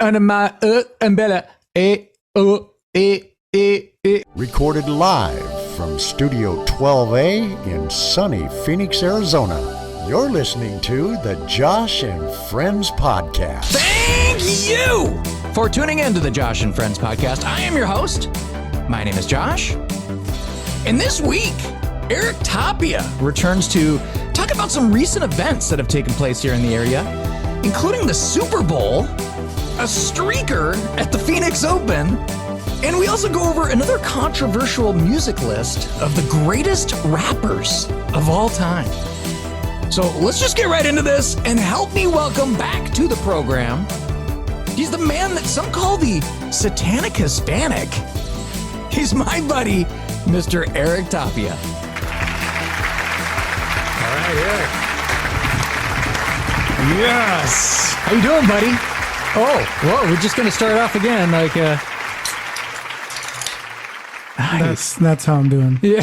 under my umbrella. Recorded live from Studio 12A in sunny Phoenix, Arizona. You're listening to the Josh and Friends Podcast. Thank you for tuning in to the Josh and Friends Podcast. I am your host. My name is Josh. And this week, Erik Tapia returns to talk about some recent events that have taken place here in the area, including the Super Bowl, a streaker at the Phoenix Open, and we also go over another controversial music list of the greatest rappers of all time. So let's just get right into this and help me welcome back to the program. He's the man that some call the Satanic Hispanic. He's my buddy, Mr. Erik Tapia. All right, Erik. Yes. How you doing, buddy? Oh, well, we're just going to start off again like nice. That's how I'm doing. Yeah.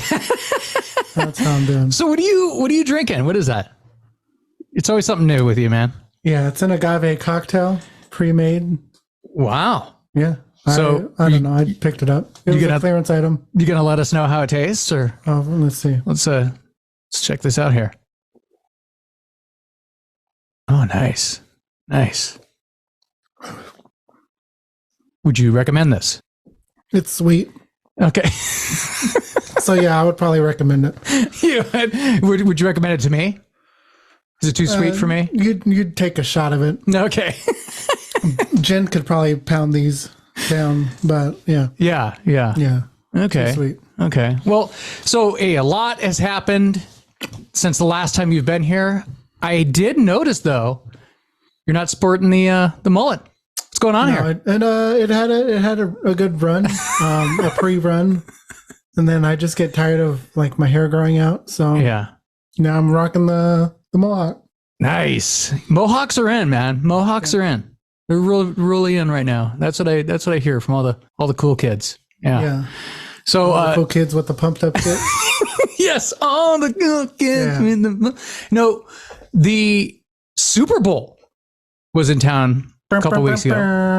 That's how I'm doing. So what are you drinking? What is that? It's always something new with you, man. Yeah, it's an agave cocktail, pre-made. Wow. Yeah. So I don't know. I picked it up. It was a clearance item. You gonna let us know how it tastes, or? Oh, let's see. Let's check this out here. Oh, nice. Would you recommend this? It's sweet. Okay. So yeah, I would probably recommend it. Would you recommend it to me? Is it too sweet for me? You'd take a shot of it. Okay. Jen could probably pound these down, but yeah. Yeah. Okay. Too sweet. Okay. Well, so a lot has happened since the last time you've been here. I did notice though, you're not sporting the mullet. What's going on here? It had a good run, a pre-run, and then I just get tired of like my hair growing out. So yeah, now I'm rocking the mohawk. Nice. Mohawks are in, man. Mohawks are in. They're really in right now. That's what I hear from all the cool kids. Yeah. So all the cool kids with the pumped up kids. Yes, all the cool kids. Yeah. No, the Super Bowl was in town a couple weeks ago.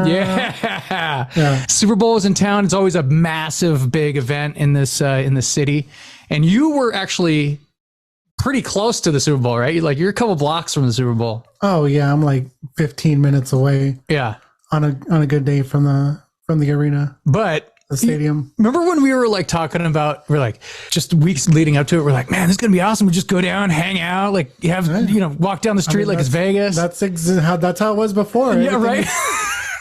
Yeah. Super Bowl is in town. It's always a massive, big event in this city. And you were actually pretty close to the Super Bowl, right? Like you're a couple blocks from the Super Bowl. Oh yeah, I'm like 15 minutes away. Yeah. On a good day from the arena. But the stadium. Remember when we were like talking about, we're like just weeks leading up to it, we're like, man, this is gonna be awesome. We just go down, hang out, like you have walk down the street like it's Vegas. That's how it was before. Yeah, right.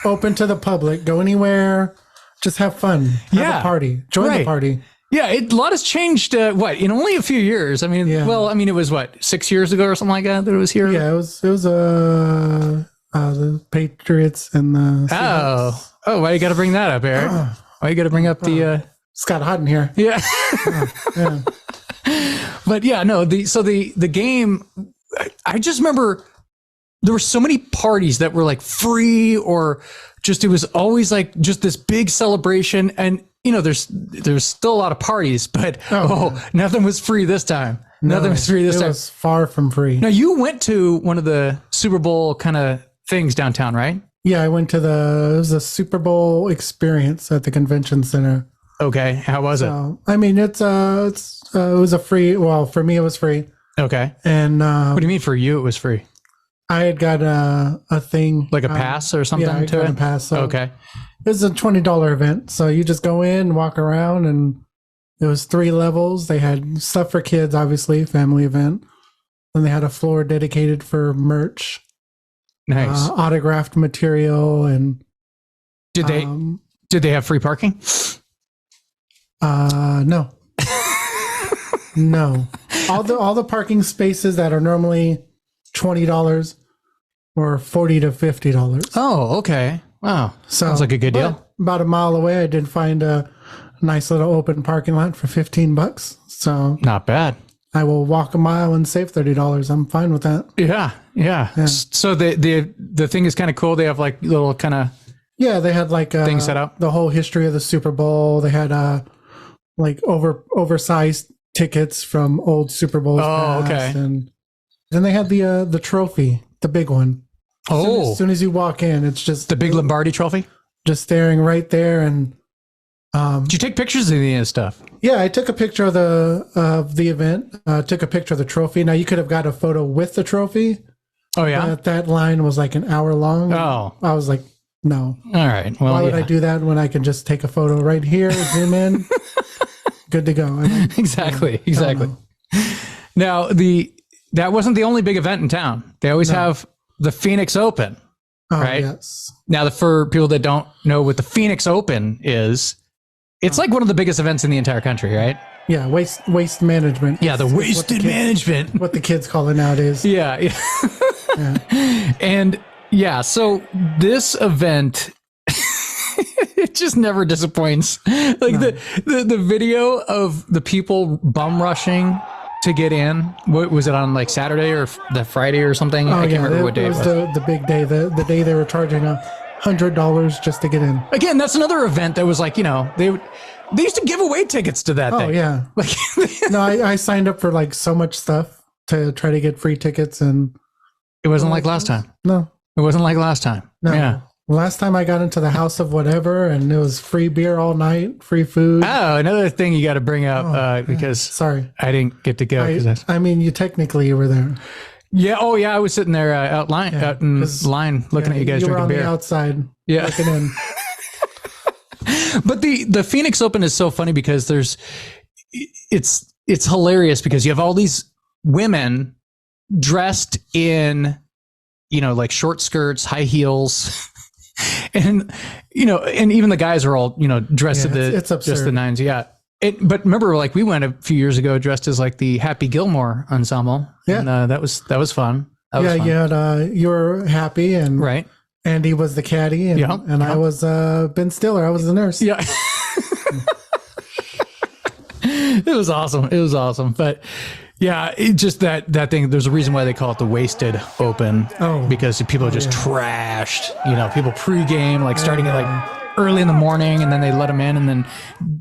Open to the public. Go anywhere. Just have fun. Have a party. Join the party. Yeah, a lot has changed. In only a few years? I mean, it was 6 years ago or something like that it was here. Yeah, it was the Patriots and the Seahawks. Oh, why you got to bring that up, Eric? Why you got to bring up the? It's got hot in here. Yeah. Yeah. But yeah, no. The game. I just remember there were so many parties that were like free or just it was always like just this big celebration and. There's still a lot of parties, but nothing was free this time. Nothing was free this time. It was far from free. Now you went to one of the Super Bowl kind of things downtown, right? Yeah, I went to it was a Super Bowl experience at the convention center. Okay, how was it? I mean, it was a free. Well, for me, it was free. Okay. And what do you mean for you? It was free. I had got a thing like a pass or something. Yeah, I got a pass. So okay. It was a $20 event. So you just go in, walk around, and it was 3 levels. They had stuff for kids, obviously, family event. Then they had a floor dedicated for merch. Nice. Autographed material. And did they have free parking? No. No. All the parking spaces that are normally $20 or $40 to $50. Oh, okay. Wow. Sounds like a good deal. About a mile away, I did find a nice little open parking lot for $15. So not bad. I will walk a mile and save $30. I'm fine with that. Yeah. So the thing is kind of cool. They have like little kind of they had like things set up. The whole history of the Super Bowl. They had like oversized tickets from old Super Bowls. Oh, okay. And then they had the trophy, the big one. As soon as you walk in, it's just the big Lombardi trophy. Just staring right there. And did you take pictures of any of this stuff? yeah, I took a picture of the event. Took a picture of the trophy. Now you could have got a photo with the trophy. Oh yeah, but that line was like an hour long. Oh, I was like, no. All right. Well, why would I do that when I can just take a photo right here, zoom in, good to go? Exactly. Now that wasn't the only big event in town. They always have the Phoenix Open, right? Yes. Now, for people that don't know what the Phoenix Open is, it's like one of the biggest events in the entire country, right? Yeah, waste management. Yeah, the wasted management. What the kids call it nowadays. Yeah. And yeah, so this event, it just never disappoints. Like the video of the people bum rushing to get in. What was it on, like Saturday or the Friday or something? I can't remember what day it was. The big day, the day they were charging $100 just to get in. Again, that's another event that was like, they used to give away tickets to that thing. Oh yeah. Like no, I signed up for like so much stuff to try to get free tickets, and it wasn't like last time. No. It wasn't like last time. No. Yeah. Last time I got into the House of Whatever, and it was free beer all night, free food. Oh, another thing you got to bring up because sorry, I didn't get to go. I mean, you were there. Yeah. Oh, yeah. I was sitting there out in line looking at you guys you drinking were on beer the outside. Yeah. Looking in. But the Phoenix Open is so funny because it's hilarious because you have all these women dressed in, like short skirts, high heels. And and even the guys are all dressed to it's absurd. just the nines. Yeah. But remember, like we went a few years ago dressed as like the Happy Gilmore ensemble. Yeah, and, that was fun. That was fun. You had you were Happy, and right. Andy was the caddy, and I was Ben Stiller. I was the nurse. Yeah. It was awesome. But yeah, it just that thing. There's a reason why they call it the Wasted Open. Oh, because people are just trashed. People pregame, like starting at like early in the morning, and then they let them in, and then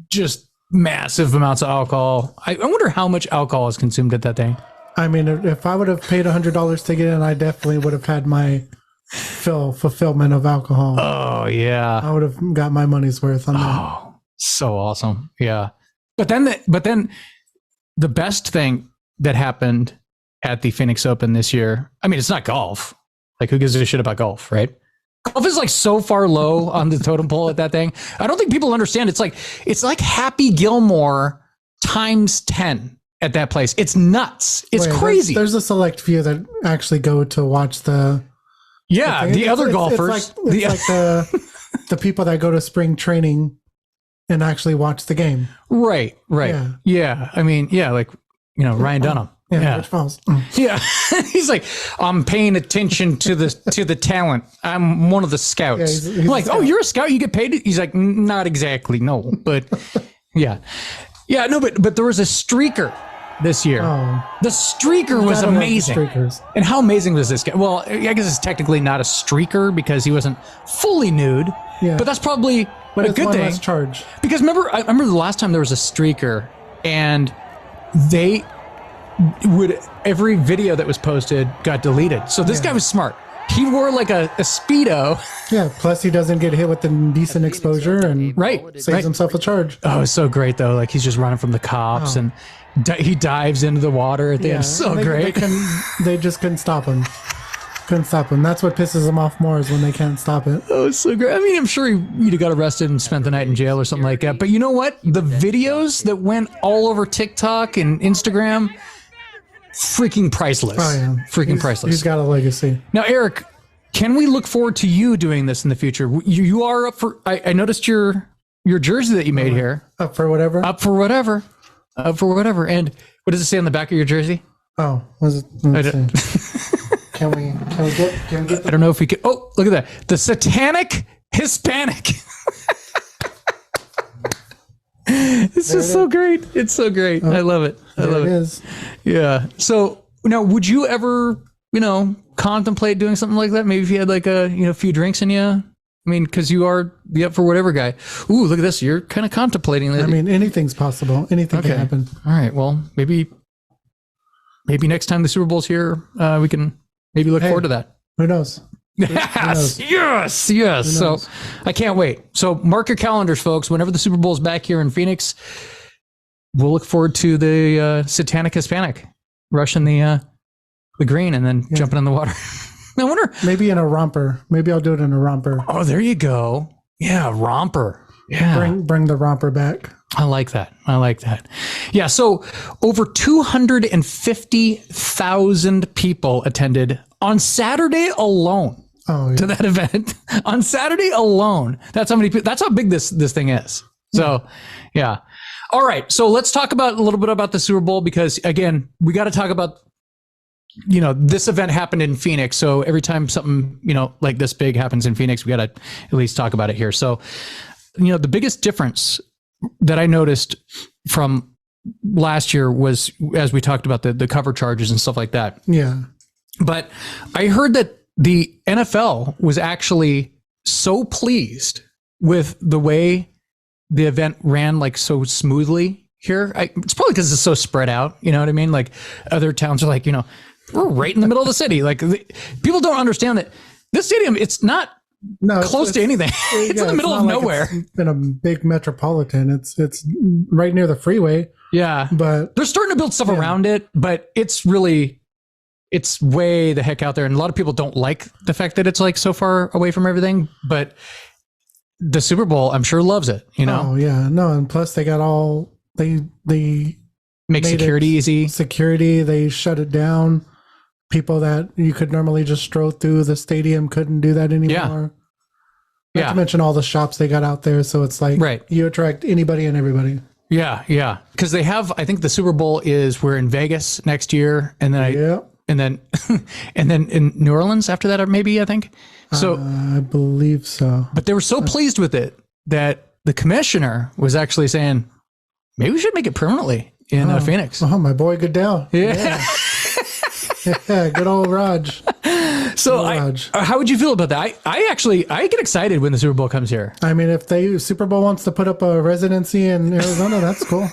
just massive amounts of alcohol. I wonder how much alcohol is consumed at that thing. I mean, if I would have paid $100 to get in, I definitely would have had my fulfillment of alcohol. Oh yeah, I would have got my money's worth on that. Oh, so awesome. Yeah, but then the best thing that happened at the Phoenix Open this year, I mean, it's not golf. Like, who gives a shit about golf, right? Golf is like so far low on the totem pole at that thing. I don't think people understand. It's like Happy Gilmore times 10 at that place. It's nuts. It's crazy. There's a select few that actually go to watch the. Yeah, the other golfers. It's like the people that go to spring training and actually watch the game. Right. Yeah. I mean, yeah, like, Ryan Dunham. Yeah. Rich Falls. Yeah. He's like, I'm paying attention to the talent. I'm one of the scouts. Yeah, he's like, oh, you're a scout? You get paid? He's like, not exactly. No, but yeah. Yeah, no, but there was a streaker this year. Oh. The streaker was amazing. And how amazing was this guy? Well, I guess it's technically not a streaker because he wasn't fully nude. Yeah. But that's probably a good thing. Less charge. Because I remember the last time there was a streaker, and they would, every video that was posted got deleted. So this guy was smart. He wore like a Speedo. Yeah, plus he doesn't get hit with indecent exposure and saves himself a charge. Oh, it's so great though. Like he's just running from the cops and he dives into the water at the end. So great. They just couldn't stop him. That's what pisses him off more, is when they can't stop it. Oh, it's so great. I mean, I'm sure he'd have got arrested and spent the night in jail or something like that. But you know what? The videos that went all over TikTok and Instagram, freaking priceless. Oh, yeah. Priceless. He's got a legacy. Now, Erik, can we look forward to you doing this in the future? You are up for, I noticed your jersey that you made here. Up for whatever. And what does it say on the back of your jersey? Oh, was it? Let's see. Can we get I don't know if we could. Oh, look at that. The Satanic Hispanic. It's just so great. It's so great. I love it. I love it. It is. Yeah. So now, would you ever, contemplate doing something like that? Maybe if you had like a, few drinks in you. I mean, because you are the up for whatever guy. Ooh, look at this. You're kind of contemplating that. I mean, anything's possible. Anything can happen. All right. Well, maybe next time the Super Bowl's here, we can maybe look forward to that. Who knows? Yes. So I can't wait. So mark your calendars, folks. Whenever the Super Bowl is back here in Phoenix, we'll look forward to the Satanic Hispanic rushing the green and then jumping in the water. I wonder. Maybe in a romper. Maybe I'll do it in a romper. Oh, there you go. Yeah, romper. Yeah. Bring the romper back. I like that. Yeah. So over 250,000 people attended on Saturday alone to that event. On Saturday alone. That's how many people, that's how big this thing is. So, yeah. All right. So let's talk about a little bit about the Super Bowl, because again, we got to talk about, this event happened in Phoenix. So every time something, like this big happens in Phoenix, we got to at least talk about it here. So, the biggest difference that I noticed from last year was, as we talked about the cover charges and stuff like that. Yeah. But I heard that the NFL was actually so pleased with the way the event ran like so smoothly here. It's probably because it's so spread out. You know what I mean? Like other towns are like, we're right in the middle of the city. Like people don't understand that this stadium, it's not close to anything. It's in the middle of nowhere. It's in a big metropolitan. It's right near the freeway. Yeah. But they're starting to build stuff around it, but it's way the heck out there. And a lot of people don't like the fact that it's like so far away from everything, but the Super Bowl, I'm sure, loves it, Oh yeah. No. And plus they got they make security easy. Security. They shut it down. People that you could normally just stroll through the stadium couldn't do that anymore. Not to mention all the shops they got out there. So it's like you attract anybody and everybody. Yeah, yeah. Because they have, I think the Super Bowl we're in Vegas next year, and then and then in New Orleans after that, or maybe I think. So I believe so. But they were so pleased with it that the commissioner was actually saying, maybe we should make it permanently in Phoenix. Oh, my boy Goodell. Yeah. Yeah, good old Raj. So how would you feel about that? I get excited when the Super Bowl comes here. I mean, if Super Bowl wants to put up a residency in Arizona, that's cool.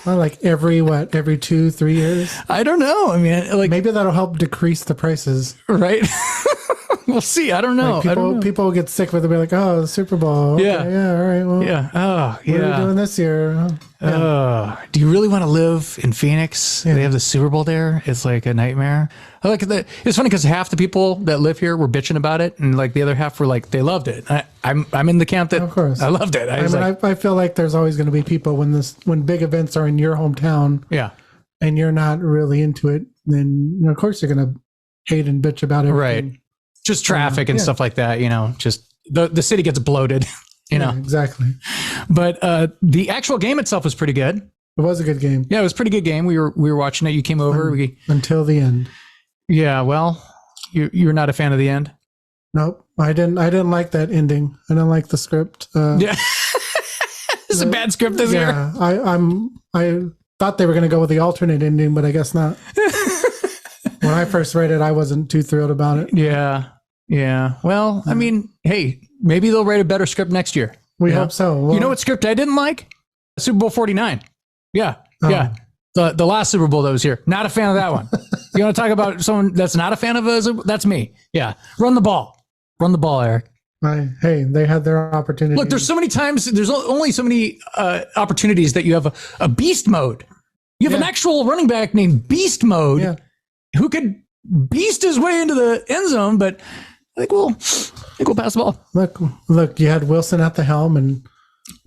Well, like every 2-3 years? I don't know. I mean, like maybe that'll help decrease the prices. Right. We'll see. I don't know. Like people get sick with it. Be like, oh, the Super Bowl. Okay, yeah. All right. Well, yeah. Oh, yeah. What are we doing this year? Do you really want to live in Phoenix? Yeah. They have the Super Bowl there. It's like a nightmare. It's funny because half the people that live here were bitching about it, and like the other half were like they loved it. I'm in the camp that, of course, I loved it. I feel like there's always going to be people when big events are in your hometown. Yeah. And you're not really into it, then of course you're going to hate and bitch about everything. Right. Just traffic and stuff like that, just the city gets bloated, exactly. But the actual game itself was pretty good. It was a good game. Yeah, it was a pretty good game. We were watching it. You came over until the end. Yeah, well, you were not a fan of the end. Nope, I didn't like that ending. I didn't like the script. Yeah, it's a bad script this year. I thought they were going to go with the alternate ending, but I guess not. When I first read it, I wasn't too thrilled about it. Yeah. Well, I mean, hey, maybe they'll write a better script next year. We hope so. Well, you know what script I didn't like? Super Bowl 49. Yeah. Yeah. The last Super Bowl that was here. Not a fan of that one. You want to talk about someone that's not a fan of that's me. Yeah. Run the ball, Eric. Hey, they had their opportunity. Look, there's so many times, there's only so many opportunities that you have a beast mode. You have an actual running back named Beast Mode who could beast his way into the end zone, but I think we'll pass the ball. Look, you had Wilson at the helm, and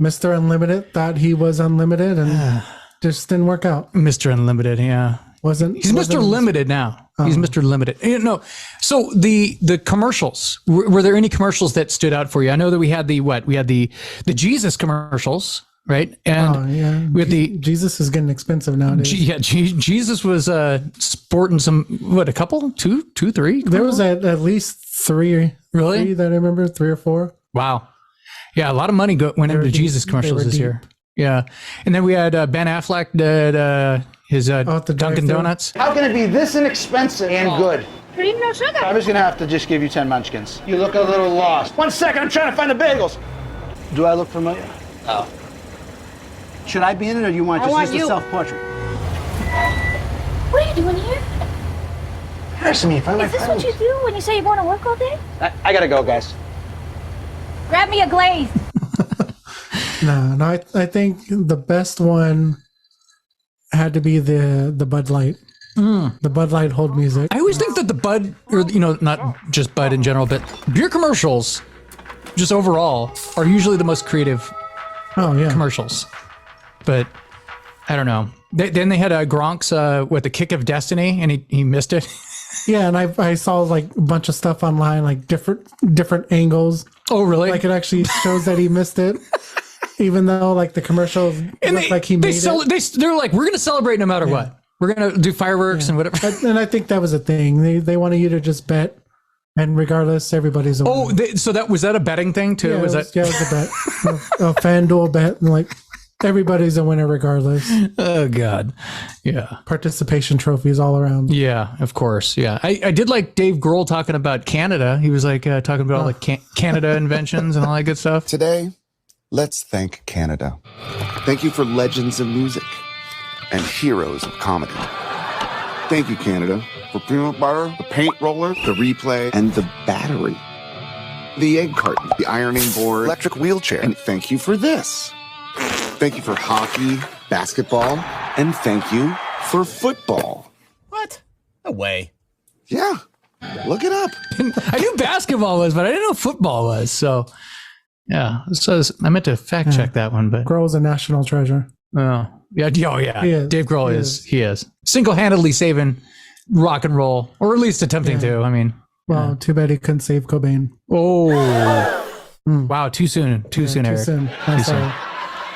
Mr. Unlimited thought he was unlimited, and just didn't work out. Mr. Unlimited, yeah. He's Mr. Limited now. He's Mr. Limited. No. So the commercials, were there any commercials that stood out for you? I know that we had the Jesus commercials, right? And we had Jesus is getting expensive nowadays. Jesus was sporting a couple, two, three. There was at least three. Really? Three that I remember, 3 or 4. Wow. Yeah, a lot of money went into Jesus commercials this year. Yeah, and then we had Ben Affleck did his Dunkin' Donuts. How can it be this inexpensive and good? Cream, no sugar. I was gonna have to just give you 10 munchkins. You look a little lost. 1 second, I'm trying to find the bagels. Do I look familiar? Oh. Should I be in it, or do you want just a self-portrait? What are you doing here? Embarrassing me. Is this what you do when you say you're going to work all day? I gotta go, guys. Grab me a glaze. No, I think the best one had to be the Bud Light. The Bud Light hold music. I always think that the Bud, or not just Bud in general, but beer commercials, just overall, are usually the most creative commercials. But I don't know. Then they had Gronk's with the Kick of Destiny, and he missed it. Yeah, and I saw like a bunch of stuff online, like different angles. Oh, really? Like it actually shows that he missed it, even though like the commercials look like he made it. They're like, we're gonna celebrate no matter what. We're gonna do fireworks and whatever. And I think that was a thing. They wanted you to just bet, and regardless, everybody's a winner. So that was that a betting thing too? Yeah, it was a bet, a FanDuel bet, and like everybody's a winner regardless. Oh God, yeah. Participation trophies all around. Yeah, of course. Yeah, I did like Dave Grohl talking about Canada. He was like talking about like Canada inventions and all that good stuff. Today, let's thank Canada. Thank you for legends of music and heroes of comedy. Thank you, Canada, for peanut butter, the paint roller, the replay, and the battery. The egg carton, the ironing board, electric wheelchair, and thank you for this. Thank you for hockey, basketball, and thank you for football. What? No way. Yeah, look it up. I knew basketball was, but I didn't know football was. So, yeah. So I meant to fact check that one, but Grohl's a national treasure. oh yeah, Dave Grohl He is single-handedly saving rock and roll, or at least attempting to. I mean, Well, too bad he couldn't save Cobain. Wow, too soon, Eric. Too soon. I'm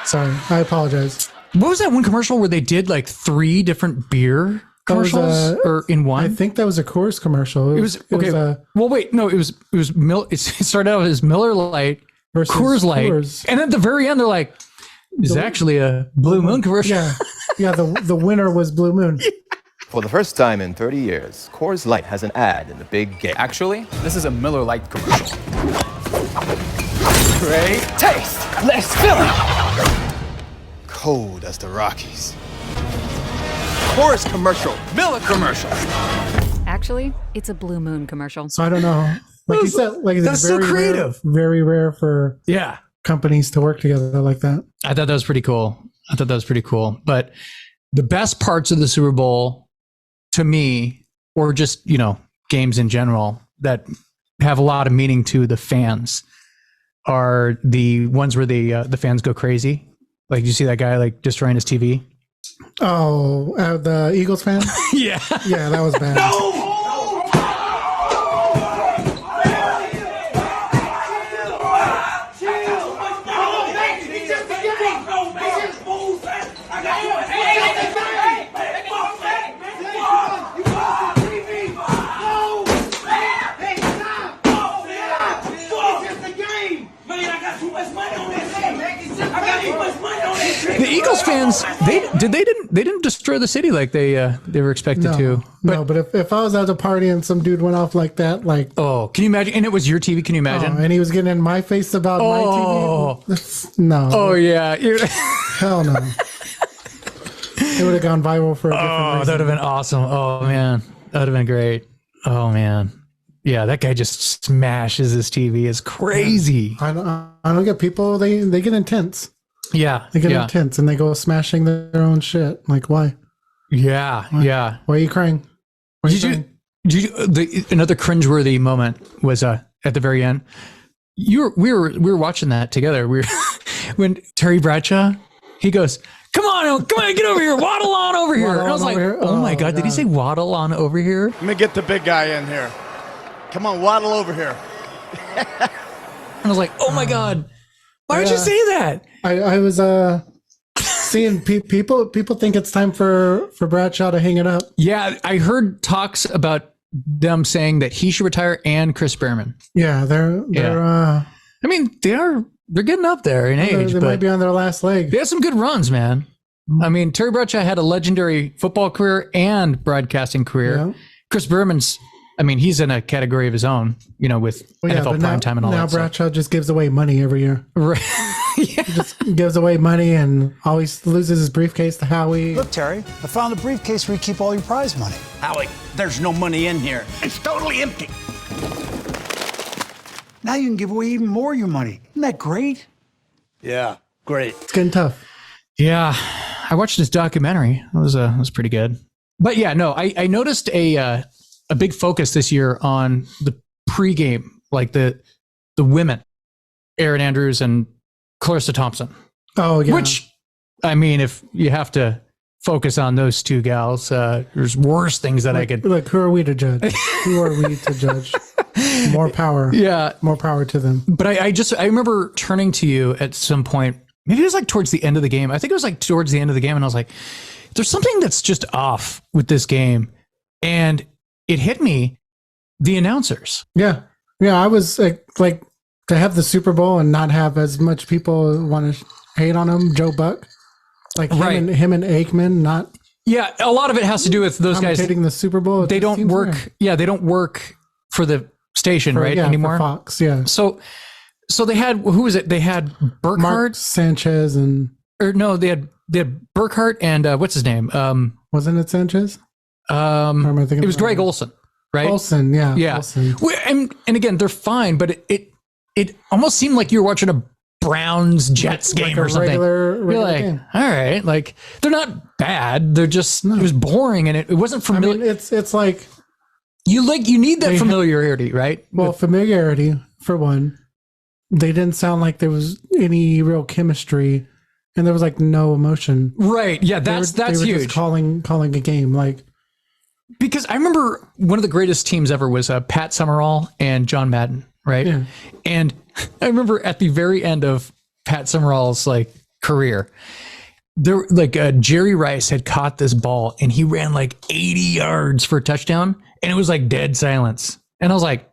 sorry. I apologize. What was that one commercial where they did like 3 different beer commercials or in one? I think that was a Coors commercial. It was okay. Well, wait, no, it was it started out as Miller Lite versus Coors Light, and at the very end they're like, "It's actually a Blue Moon commercial." Yeah. The winner was Blue Moon. For the first time in 30 years, Coors Light has an ad in the big game. Actually, this is a Miller Lite commercial. Great taste, less filling. Cold as the Rockies. Coors commercial, Miller commercial. Actually, it's a Blue Moon commercial. So I don't know. Like you said, like that's so creative. Very rare for companies to work together like that. I thought that was pretty cool. But the best parts of the Super Bowl, to me, or just games in general that have a lot of meaning to the fans, are the ones where the fans go crazy. Like, you see that guy like destroying his TV? Oh, the Eagles fan? Yeah, that was bad. No! The Eagles fans, they didn't destroy the city like they were expected to. But if I was at a party and some dude went off like that, like, oh, can you imagine? And it was your TV. Can you imagine? And he was getting in my face about my TV. No. Oh yeah. Hell no. It would have gone viral for a different reason. That would have been awesome. Oh man, that would have been great. Oh man. Yeah, that guy just smashes his TV. It's crazy. I don't get people. They get intense. Yeah, they get intense and they go smashing their own shit. Like, why? Yeah. Why are you crying? Another cringeworthy moment was at the very end. We were watching that together. When Terry Bradshaw, he goes, Come on, get over here, waddle on over here. And I was like, oh my God, did he say waddle on over here? Let me get the big guy in here. Come on, waddle over here. And I was like, oh my God, why did you say that? I was seeing people think it's time for Bradshaw to hang it up. Yeah, I heard talks about them saying that he should retire and Chris Berman. Yeah, they're I mean, they're getting up there in age. They might be on their last leg. They had some good runs, man. I mean, Terry Bradshaw had a legendary football career and broadcasting career. Yeah. Chris Berman's, I mean, he's in a category of his own, with NFL primetime and all that. Now Bradshaw just gives away money every year. Right. He just gives away money and always loses his briefcase to Howie. Look, Terry, I found the briefcase where you keep all your prize money. Howie, there's no money in here. It's totally empty. Now you can give away even more of your money. Isn't that great? Yeah, great. It's getting tough. Yeah, I watched this documentary. It was pretty good. But yeah, no, I noticed a big focus this year on the pregame, like the women, Erin Andrews and Clarissa Thompson. Oh yeah. Which, I mean, if you have to focus on those two gals, there's worse things that I could. Look, who are we to judge? Who are we to judge? More power. Yeah, more power to them. But I remember turning to you at some point. Maybe it was like towards the end of the game. I think it was like towards the end of the game, and I was like, "There's something that's just off with this game," and it hit me. The announcers. Yeah. I was like to have the Super Bowl and not have as much people want to hate on him. Joe Buck, like him and Aikman, not. Yeah, a lot of it has to do with those guys hitting the Super Bowl. They don't work. Fair. Yeah, they don't work for the station, right? Anymore. For Fox. Yeah. So they had, who was it? They had Burkhart, Mark Sanchez, and they had Burkhart and what's his name? Wasn't it Sanchez? It was Greg Olson, right? Olson, yeah. Olson. And again, they're fine, but it almost seemed like you were watching a Browns Jets game or something. You're like, game. All right, like they're not bad. They're just it was boring and it wasn't familiar. I mean, it's like you need that familiarity, right? Well, familiarity for one. They didn't sound like there was any real chemistry, and there was like no emotion. Right? Yeah, that's huge. Just calling a game like. Because I remember one of the greatest teams ever was Pat Summerall and John Madden, right? Yeah. And I remember at the very end of Pat Summerall's like career, there Jerry Rice had caught this ball and he ran like 80 yards for a touchdown, and it was like dead silence. And I was like,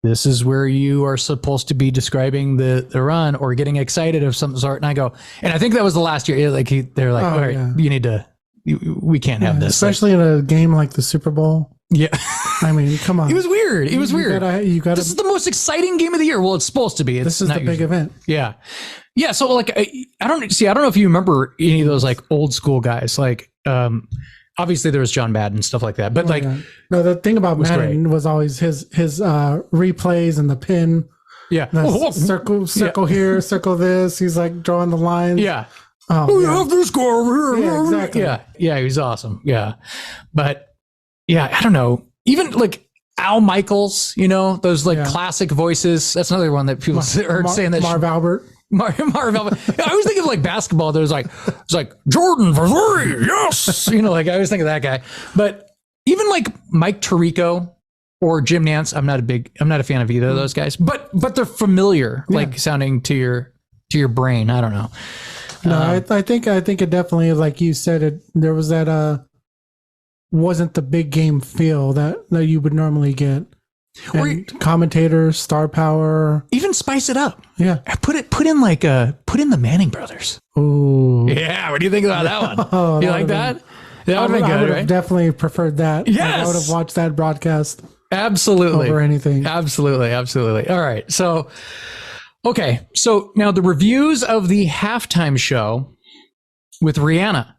this is where you are supposed to be describing the run or getting excited of some sort. And I go, and I think that was the last year. Like they're like, all right, you need to. We can't have this, especially in a game like the Super Bowl. Yeah, I mean, come on. It was weird. It was weird. You got. This is the most exciting game of the year. Well, it's supposed to be. This is the big event. Yeah. So like, I don't know if you remember any of those like old school guys. Like, obviously there was John Madden and stuff like that. But no, the thing about Madden was always his replays and the pin. Yeah. Circle here, circle this. He's like drawing the lines. Yeah. We have this guy over here. Yeah, exactly. Yeah, he was awesome. Yeah. But yeah, I don't know. Even like Al Michaels, those like classic voices. That's another one that people are saying that. Marv Albert. Marv Albert. I always think of like basketball. There's like, it's like Jordan for three. Yes. Like I always think of that guy. But even like Mike Tirico or Jim Nance, I'm not a fan of either of those guys, but they're familiar, like sounding to your brain. I don't know. No, I think it definitely, like you said, there was that wasn't the big game feel that you would normally get. And commentators, star power, even spice it up. Yeah, put in the Manning brothers. Ooh, yeah. What do you think about that one? You like that? That would have been good. I would have definitely preferred that. Yes, I would have watched that broadcast. Absolutely, over anything. Absolutely. All right, so. Okay, so now the reviews of the halftime show with Rihanna,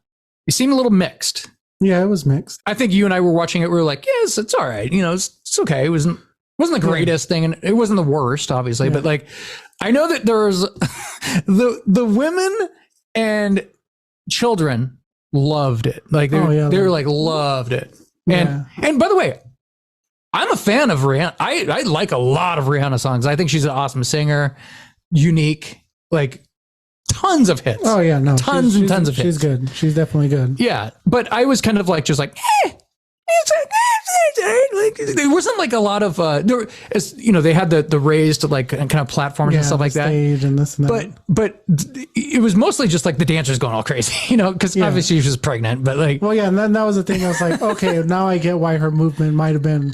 they seem a little mixed. Yeah, it was mixed. I think you and I were watching it. We were like, yes, it's all right. It's okay. It wasn't the greatest thing, and it wasn't the worst, obviously. Yeah. But like, I know that there's the women and children loved it. Like they were like loved it. And by the way, I'm a fan of Rihanna. I like a lot of Rihanna songs. I think she's an awesome singer, unique, like tons of hits. Oh yeah, no, tons and tons of hits. She's good. She's definitely good. Yeah, but I was kind of like just like, like there wasn't like a lot of they had the raised like kind of platforms and stuff like that. Stage and this and that. But it was mostly just like the dancers going all crazy, because obviously she was pregnant. But like, well, yeah, and then that was the thing. I was like, okay, now I get why her movement might have been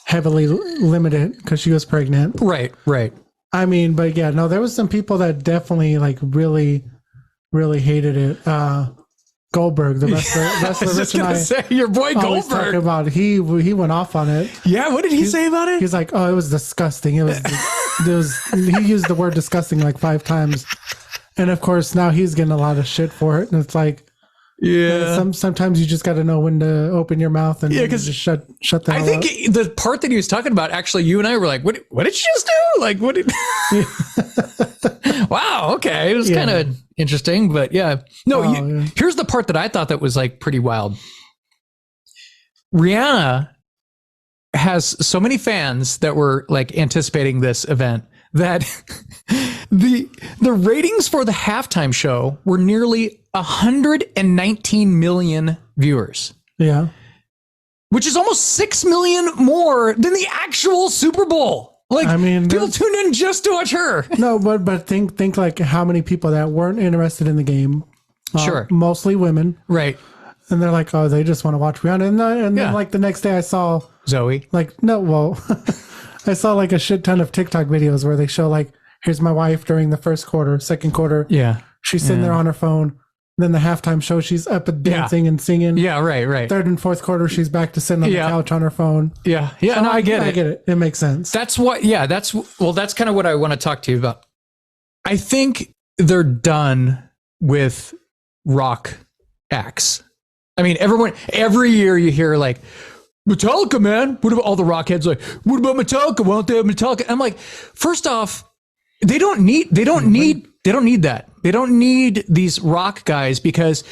heavily limited because she was pregnant. Right. I mean, but yeah, no, there was some people that definitely like really, really hated it. Goldberg, the wrestler Rich and I say, your boy Goldberg. Talking about he went off on it. Yeah, what did he say about it? He's like, oh, it was disgusting. He used the word disgusting like 5 times. And of course, now he's getting a lot of shit for it. And it's like, sometimes you just got to know when to open your mouth and just shut the hell up. I think the part that he was talking about, actually, you and I were like, what did she just do? Like, what did... Wow, okay. It was kind of interesting, but yeah. No, here's the part that I thought that was like pretty wild. Rihanna has so many fans that were like anticipating this event that the ratings for the halftime show were nearly 119 million viewers. Yeah. Which is almost 6 million more than the actual Super Bowl. Like, I mean, people tuned in just to watch her. No, but think like how many people that weren't interested in the game. Sure. Mostly women. Right. And they're like, oh, they just want to watch Rihanna. And then like the next day I saw Zoe. Like, no, well, I saw like a shit ton of TikTok videos where they show like, here's my wife during the first quarter, second quarter. Yeah. She's sitting there on her phone. Then the halftime show, she's up and dancing and singing. Yeah, right. Third and fourth quarter, she's back to sitting on the couch on her phone. Yeah. So No, I get it. It makes sense. That's what, that's kind of what I want to talk to you about. I think they're done with rock acts. I mean, every year you hear like, Metallica, man. What about all the rock heads? Like, what about Metallica? Why don't they have Metallica? I'm like, first off, they don't need that. They don't need these rock guys because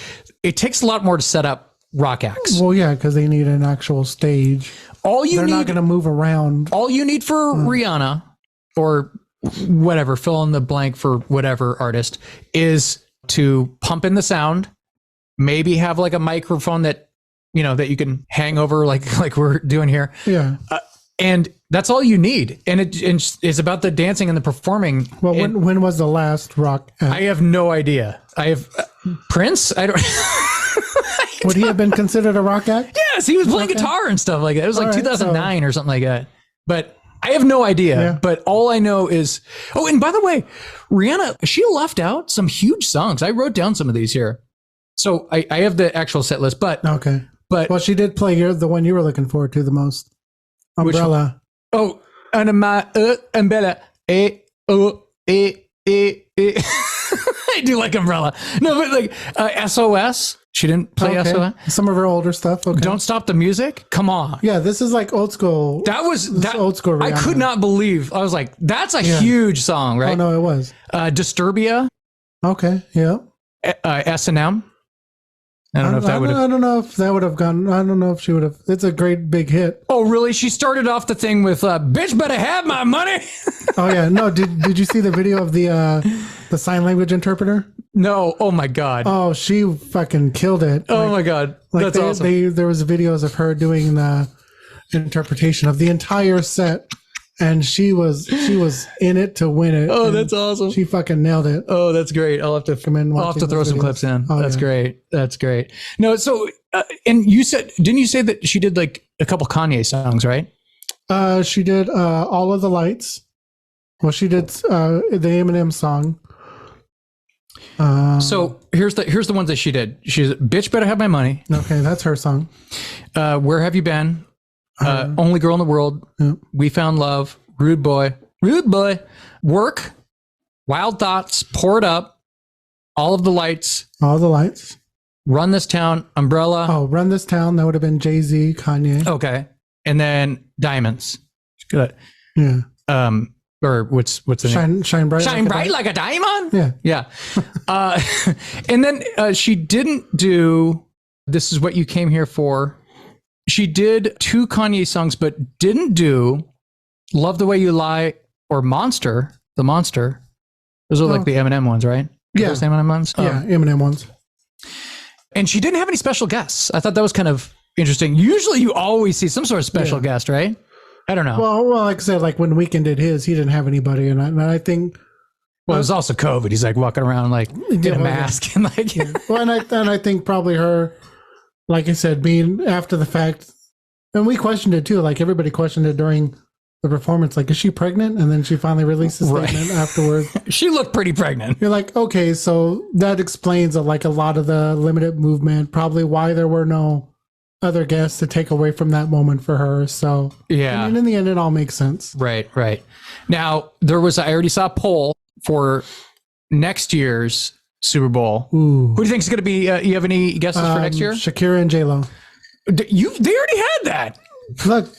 it takes a lot more to set up rock acts. Well, yeah, because they need an actual stage. They're not going to move around. All you need for Rihanna or whatever, fill in the blank for whatever artist, is to pump in the sound, maybe have like a microphone that that you can hang over like we're doing here. Yeah. And that's all you need. And it's about the dancing and the performing. Well, when was the last rock act? I have no idea. I have Prince. I don't. Would he have been considered a rock act? Yes, he was playing guitar and stuff like that. It was like 2009 or something like that. But I have no idea. Yeah. But all I know is, and by the way, Rihanna, she left out some huge songs. I wrote down some of these here. So I have the actual set list, but okay. But she did play the one you were looking forward to the most. Umbrella. And my umbrella. I do like Umbrella. No, but like SOS. She didn't play SOS. Some of her older stuff. Okay. Don't Stop the Music. Come on. Yeah, this is like old school. That was old school Rihanna. I could not believe. I was like, that's a huge song, right? Oh no, it was. Disturbia. Okay. Yeah. S&M. I don't know if that would have. I don't know if that would have gone. I don't know if she would have. It's a great big hit. Oh, really? She started off the thing with "Bitch better have my money." Oh yeah, no. Did you see the video of the sign language interpreter? No. Oh my god. Oh, she fucking killed it. Oh my god. That's awesome. There was videos of her doing the interpretation of the entire set. And she was in it to win it. Oh, that's awesome. She fucking nailed it. Oh, that's great. I'll have to throw some clips in. Oh, that's great. That's great. No, so and didn't you say that she did like a couple Kanye songs, right? She did All of the Lights. Well, she did the Eminem song. So here's the ones that she did. She's Bitch Better Have My Money. Okay, that's her song. Where Have You Been? Only Girl in the World. Yep. We Found Love. Rude Boy. Work. Wild Thoughts. Pour It Up. All of the Lights. Run This Town. Umbrella. Oh, Run This Town. That would have been Jay-Z, Kanye. Okay. And then Diamonds. Good. Yeah. Or what's the name? Shine bright. Shine bright like a diamond. Yeah. And then she didn't do This Is What You Came Here For. She did 2 Kanye songs, but didn't do Love the Way You Lie or Monster. The Monster. Those are like the Eminem ones, right? Yeah. Those Eminem ones? Yeah, Eminem ones. And she didn't have any special guests. I thought that was kind of interesting. Usually you always see some sort of special guest, right? I don't know. Well, like I said, like when Weeknd did his, he didn't have anybody. And I think... Well, it was also COVID. He's like walking around like in a mask. And like... Well, and I think probably her... Like I said, being after the fact, and we questioned it too. Like everybody questioned it during the performance. Like, is she pregnant? And then she finally released a statement afterwards. She looked pretty pregnant. You're like, okay, so that explains like a lot of the limited movement. Probably why there were no other guests to take away from that moment for her. So yeah, and in the end, it all makes sense. Right. Now I already saw a poll for next year's Super Bowl. Ooh. Who do you think is going to be? You have any guesses for next year? Shakira and J-Lo. They already had that. Look,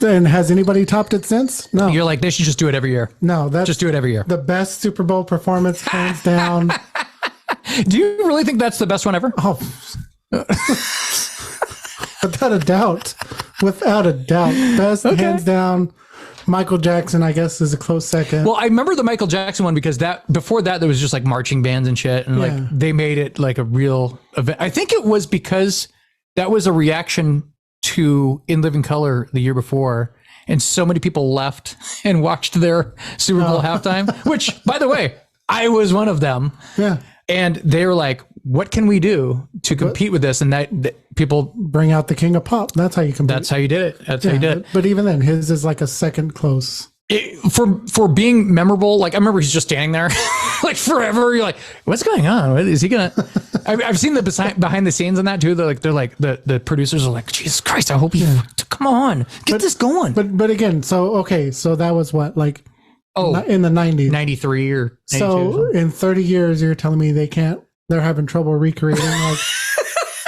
and has anybody topped it since? No. You're like, they should just do it every year. No, that's just do it every year. The best Super Bowl performance, hands down. Do you really think that's the best one ever? Oh, without a doubt. Without a doubt. Best, hands down. Michael Jackson, I guess, is a close second. Well, I remember the Michael Jackson one because before that there was just like marching bands and shit, and like they made it like a real event. I think it was because that was a reaction to In Living Color the year before, and so many people left and watched their Super Bowl halftime. Which, by the way, I was one of them. Yeah, and they were like, "What can we do to compete with this?" And that people bring out the King of Pop. That's how you compete. That's how you did it. That's how you did it. But even then, his is like a second close. For being memorable, like I remember he's just standing there like forever. You're like, what's going on? What is he gonna? I've seen the behind the scenes on that too. They're like the producers are like, Jesus Christ, I hope you come on, get this going. But again, so that was what, like in the 90s, 93 or 92 so in 30 years you're telling me they're having trouble recreating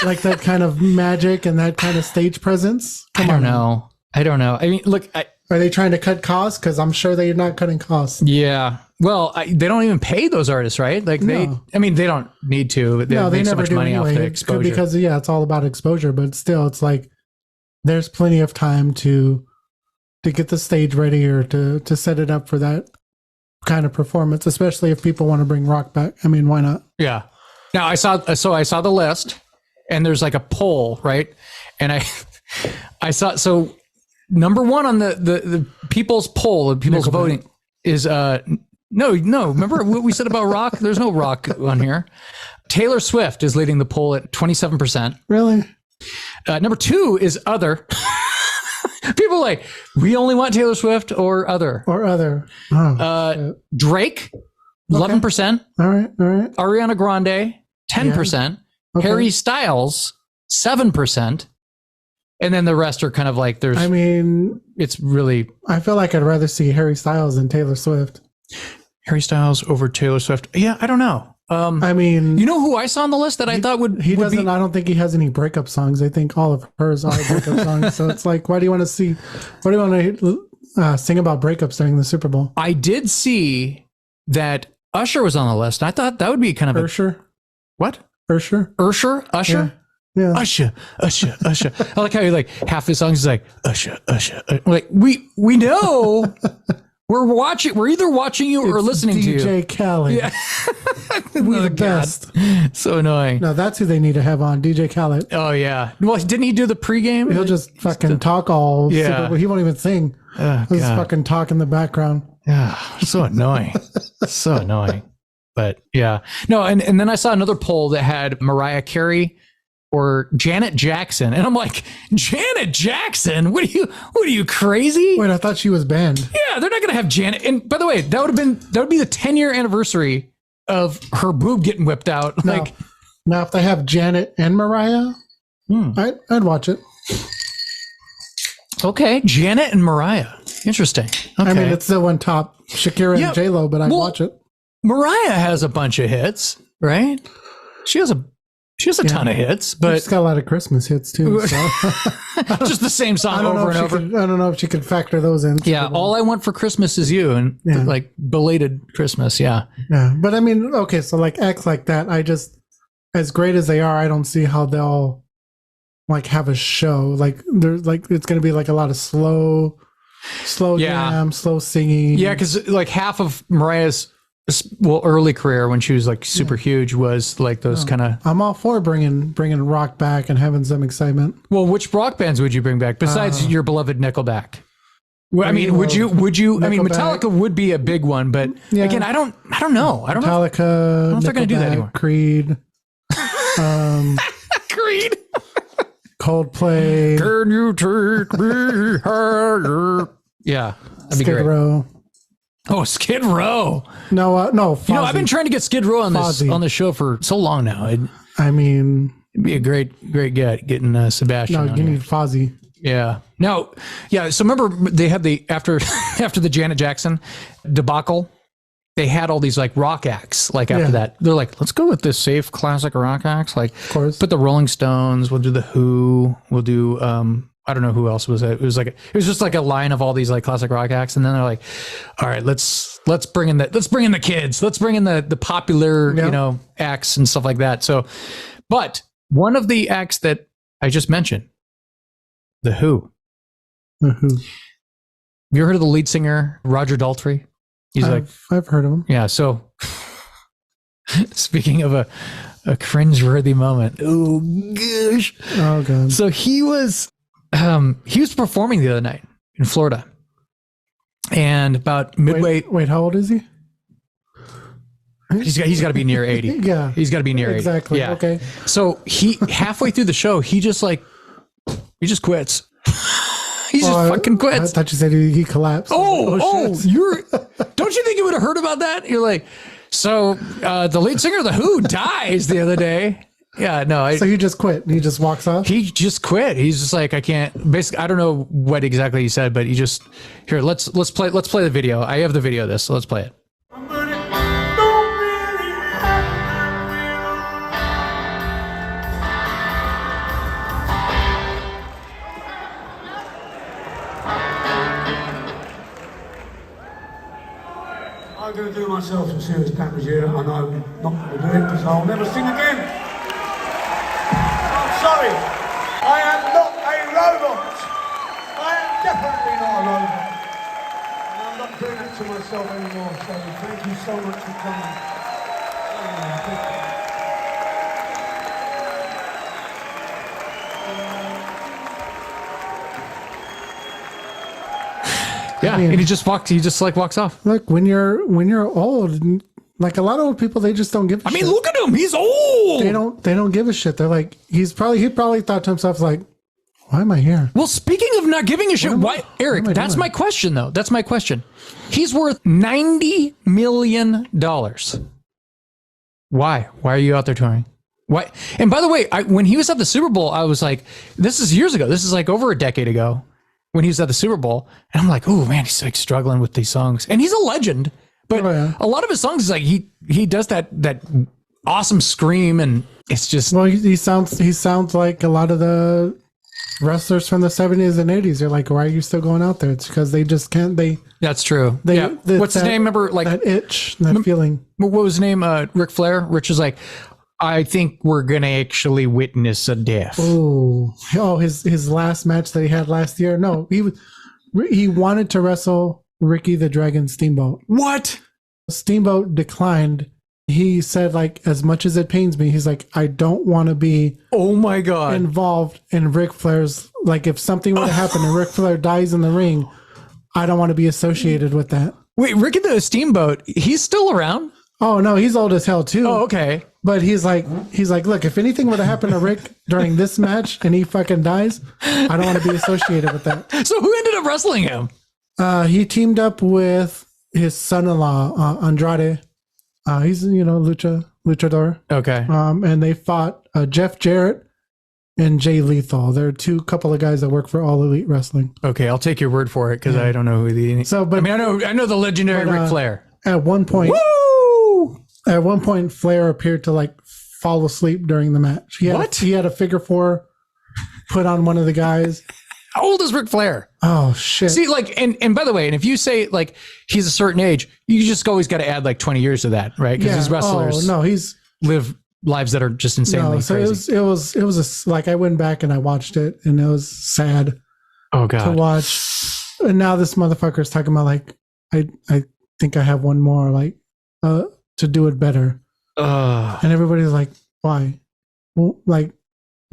like that kind of magic and that kind of stage presence? I don't know. I mean, look, are they trying to cut costs? Because I'm sure they're not cutting costs. Yeah. Well, they don't even pay those artists, right? Like they don't need to. They never so much do money anyway. off the exposure. Because it's all about exposure. But still, it's like there's plenty of time to get the stage ready or to set it up for that kind of performance, especially if people want to bring rock back. I mean, why not? Yeah. Now I saw the list, and there's like a poll, right? And I saw number one on the people's poll, the people's voting is no. Remember what we said about rock? There's no rock on here. Taylor Swift is leading the poll at 27%. Really? Number two is other. People are like, we only want Taylor Swift or other. Oh, Drake, 11%. All right. Ariana Grande, 10%. Okay. Harry Styles, 7%. And then the rest are kind of like it's really. I feel like I'd rather see Harry Styles than Taylor Swift. Harry Styles over Taylor Swift. Yeah, I don't know. I mean, you know who I saw on the list that I thought would he doesn't. I don't think he has any breakup songs. I think all of hers are breakup songs. So it's like, why do you want to sing about breakups during the Super Bowl? I did see that Usher was on the list. I thought that would be kind of Usher. What? Usher. Usher. Yeah. Usher. I like how you like half the songs is like Usher. Like we know we're either watching you or listening to you. DJ Khaled. Yeah. We the best. So annoying. No, that's who they need to have on, DJ Khaled. Oh yeah. Well, didn't he do the pregame? He'll just fucking talk all. Yeah. Super, he won't even sing. He'll just fucking talk in the background. Yeah. So annoying. So annoying. But yeah. No, and then I saw another poll that had Mariah Carey or Janet Jackson, and I'm like, Janet Jackson? What are you crazy? Wait, I thought she was banned. Yeah, they're not gonna have Janet. And by the way, that would be the 10-year anniversary of her boob getting whipped out. Now if they have Janet and Mariah, I'd watch it. Okay, Janet and Mariah. Interesting. Okay. I mean, it's still one top Shakira and J-Lo, but I'd watch it. Mariah has a bunch of hits, right? She has a ton of hits, but she's got a lot of Christmas hits too. So. Just the same song over and over. I don't know if she could factor those in. Yeah, All I Want for Christmas Is You, and like belated Christmas. Yeah. Yeah, but I mean, okay, so like acts like that, I just, as great as they are, I don't see how they'll like have a show. Like there's like it's going to be like a lot of slow jam, slow singing. Yeah, because like half of Mariah's early career when she was like super huge was like those kind of. I'm all for bringing rock back and having some excitement. Well, which rock bands would you bring back besides your beloved Nickelback? Well, I mean, would you? Nickelback. I mean, Metallica would be a big one, but again, I don't know. I don't know. Metallica. I don't know if they're going to do that anymore. Creed. Creed. Coldplay. Can you take me higher? Yeah, that'd be Skid Row. Oh, Skid Row. No, Fozzy. You know, I've been trying to get Skid Row on the show for so long now. It'd be a great getting Sebastian. No, you need Fozzy. Yeah. Now, yeah. So remember, they had after the Janet Jackson debacle. they had all these like rock acts. Like after that, they're like, let's go with this safe classic rock acts. Like, of course, put the Rolling Stones. We'll do the Who. We'll do I don't know who else was it. It was just like a line of all these like classic rock acts, and then they're like, all right, let's bring in the kids. Let's bring in the popular acts and stuff like that. So, but one of the acts that I just mentioned, the Who. The Who. Have you heard of the lead singer Roger Daltrey? I've heard of him. Yeah. So, speaking of a cringeworthy moment, oh gosh, oh god. So he was performing the other night in Florida, and about midway. Wait, how old is he? He's got to be near 80. Yeah, he's got to be near 80. Exactly. Yeah. Okay. So he halfway through the show, he just quits. He just fucking quits. I thought you said he collapsed. Don't you think you would have heard about that? You're like, so the lead singer of the Who dies the other day. Yeah, no. So he just quit. He just walks off. He just quit. He's just like, I can't. Basically, I don't know what exactly he said, but he just here. Let's play the video. I have the video of this, so let's play it. I'm going to do myself some serious damage here, and I'm not going to do it because I'll never sing again. I'm sorry. I am not a robot. I am definitely not a robot. And I'm not doing it to myself anymore, so thank you so much for coming. Yeah, and he just walks off. Look, when you're old, like a lot of old people, they just don't give a shit. I mean, look at him. He's old. They don't give a shit. They're like, he probably thought to himself, like, why am I here? Well, speaking of not giving a shit, Eric, that's my question though. That's my question. He's worth $90 million. Why? Why are you out there touring? Why? And by the way, when he was at the Super Bowl, I was like, this is years ago. This is like over a decade ago. When he was at the Super Bowl, and I'm like, oh man, he's like struggling with these songs, and he's a legend. But a lot of his songs is like he does that awesome scream, and it's just he sounds like a lot of the wrestlers from the 70s and 80s. They're like, why are you still going out there? It's because they just can't. That's true. What's his name? Remember, like that itch, that feeling. What was his name? Ric Flair. Rich is like, I think we're gonna actually witness a death. Oh, his last match that he had last year. No, he wanted to wrestle Ricky the Dragon Steamboat. What? Steamboat declined. He said, like, as much as it pains me, he's like, I don't want to be. Oh my god! Involved in Ric Flair's. Like, if something were to happen and Ric Flair dies in the ring, I don't want to be associated with that. Wait, Ricky the Steamboat? He's still around? Oh no, he's old as hell too. Oh, okay. But he's like, look, if anything were to happen to Rick during this match and he fucking dies, I don't want to be associated with that. So who ended up wrestling him? He teamed up with his son-in-law, Andrade. He's, luchador. Okay. And they fought Jeff Jarrett and Jay Lethal. They're couple of guys that work for All Elite Wrestling. Okay, I'll take your word for it because I don't know who the. So, but I mean, I know the legendary Ric Flair. At one point. Woo! At one point, Flair appeared to like fall asleep during the match. He had a figure four put on one of the guys. How old is Ric Flair? Oh shit! See, like, and by the way, and if you say like he's a certain age, you just always got to add like 20 years to that, right? Because these wrestlers, he's live lives that are just insanely crazy. It was like I went back and I watched it, and it was sad. Oh god, to watch. And now this motherfucker is talking about like I think I have one more like to do it better. And everybody's like, why? Well, like,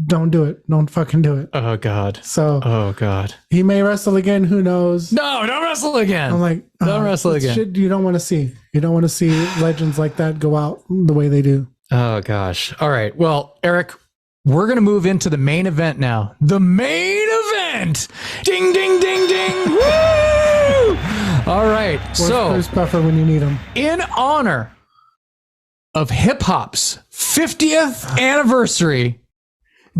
don't do it. Don't fucking do it. Oh god. So oh god. He may wrestle again, who knows? No, don't wrestle again. I'm like, don't wrestle again. Shit you don't want to see. You don't want to see legends like that go out the way they do. Oh gosh. All right. Well, Eric, we're going to move into the main event now. The main event. Ding, ding, ding, ding. Woo! All right. Where's Buffer when you need him? In honor of hip hop's 50th anniversary,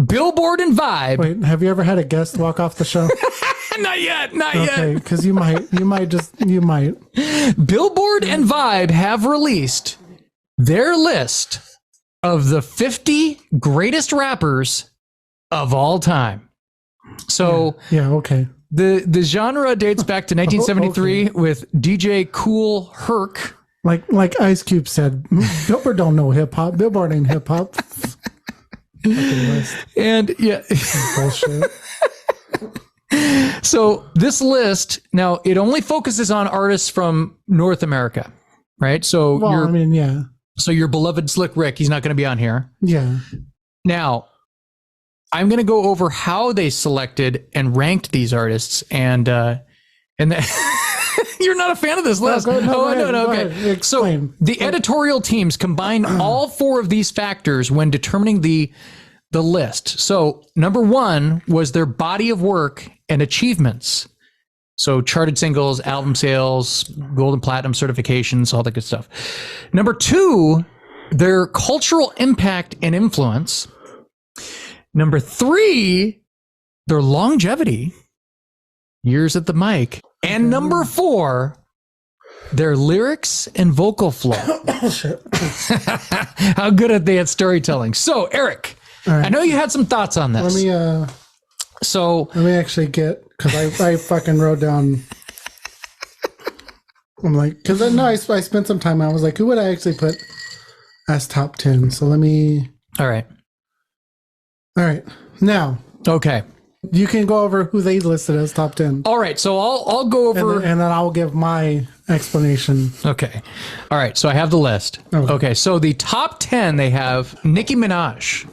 Billboard and Vibe. Wait, have you ever had a guest walk off the show? Not yet. Okay, because you might. Billboard and Vibe have released their list of the 50 greatest rappers of all time. So yeah, okay. The genre dates back to 1973 with DJ Kool Herc. Like Ice Cube said, Billboard don't know hip hop. Billboard ain't hip hop. And yeah, bullshit. So this list now it only focuses on artists from North America, right? So So your beloved Slick Rick, he's not going to be on here. Yeah. Now, I'm going to go over how they selected and ranked these artists, and you're not a fan of this list. No. Okay. So the editorial teams combine all four of these factors when determining the list. So number one was their body of work and achievements. So charted singles, album sales, gold and platinum certifications, all that good stuff. Number two, their cultural impact and influence. Number three, their longevity, years at the mic. And number four, their lyrics and vocal flow. How good are they at storytelling? So, Eric, right. I know you had some thoughts on this. Let me actually get, because I fucking wrote down. I'm like, because I spent some time. I was like, who would I actually put as top 10? So let me. All right. Now. Okay. You can go over who they listed as top 10. All right. So I'll go over. And then I'll give my explanation. Okay. All right. So I have the list. Okay. So the top 10, they have Nicki Minaj.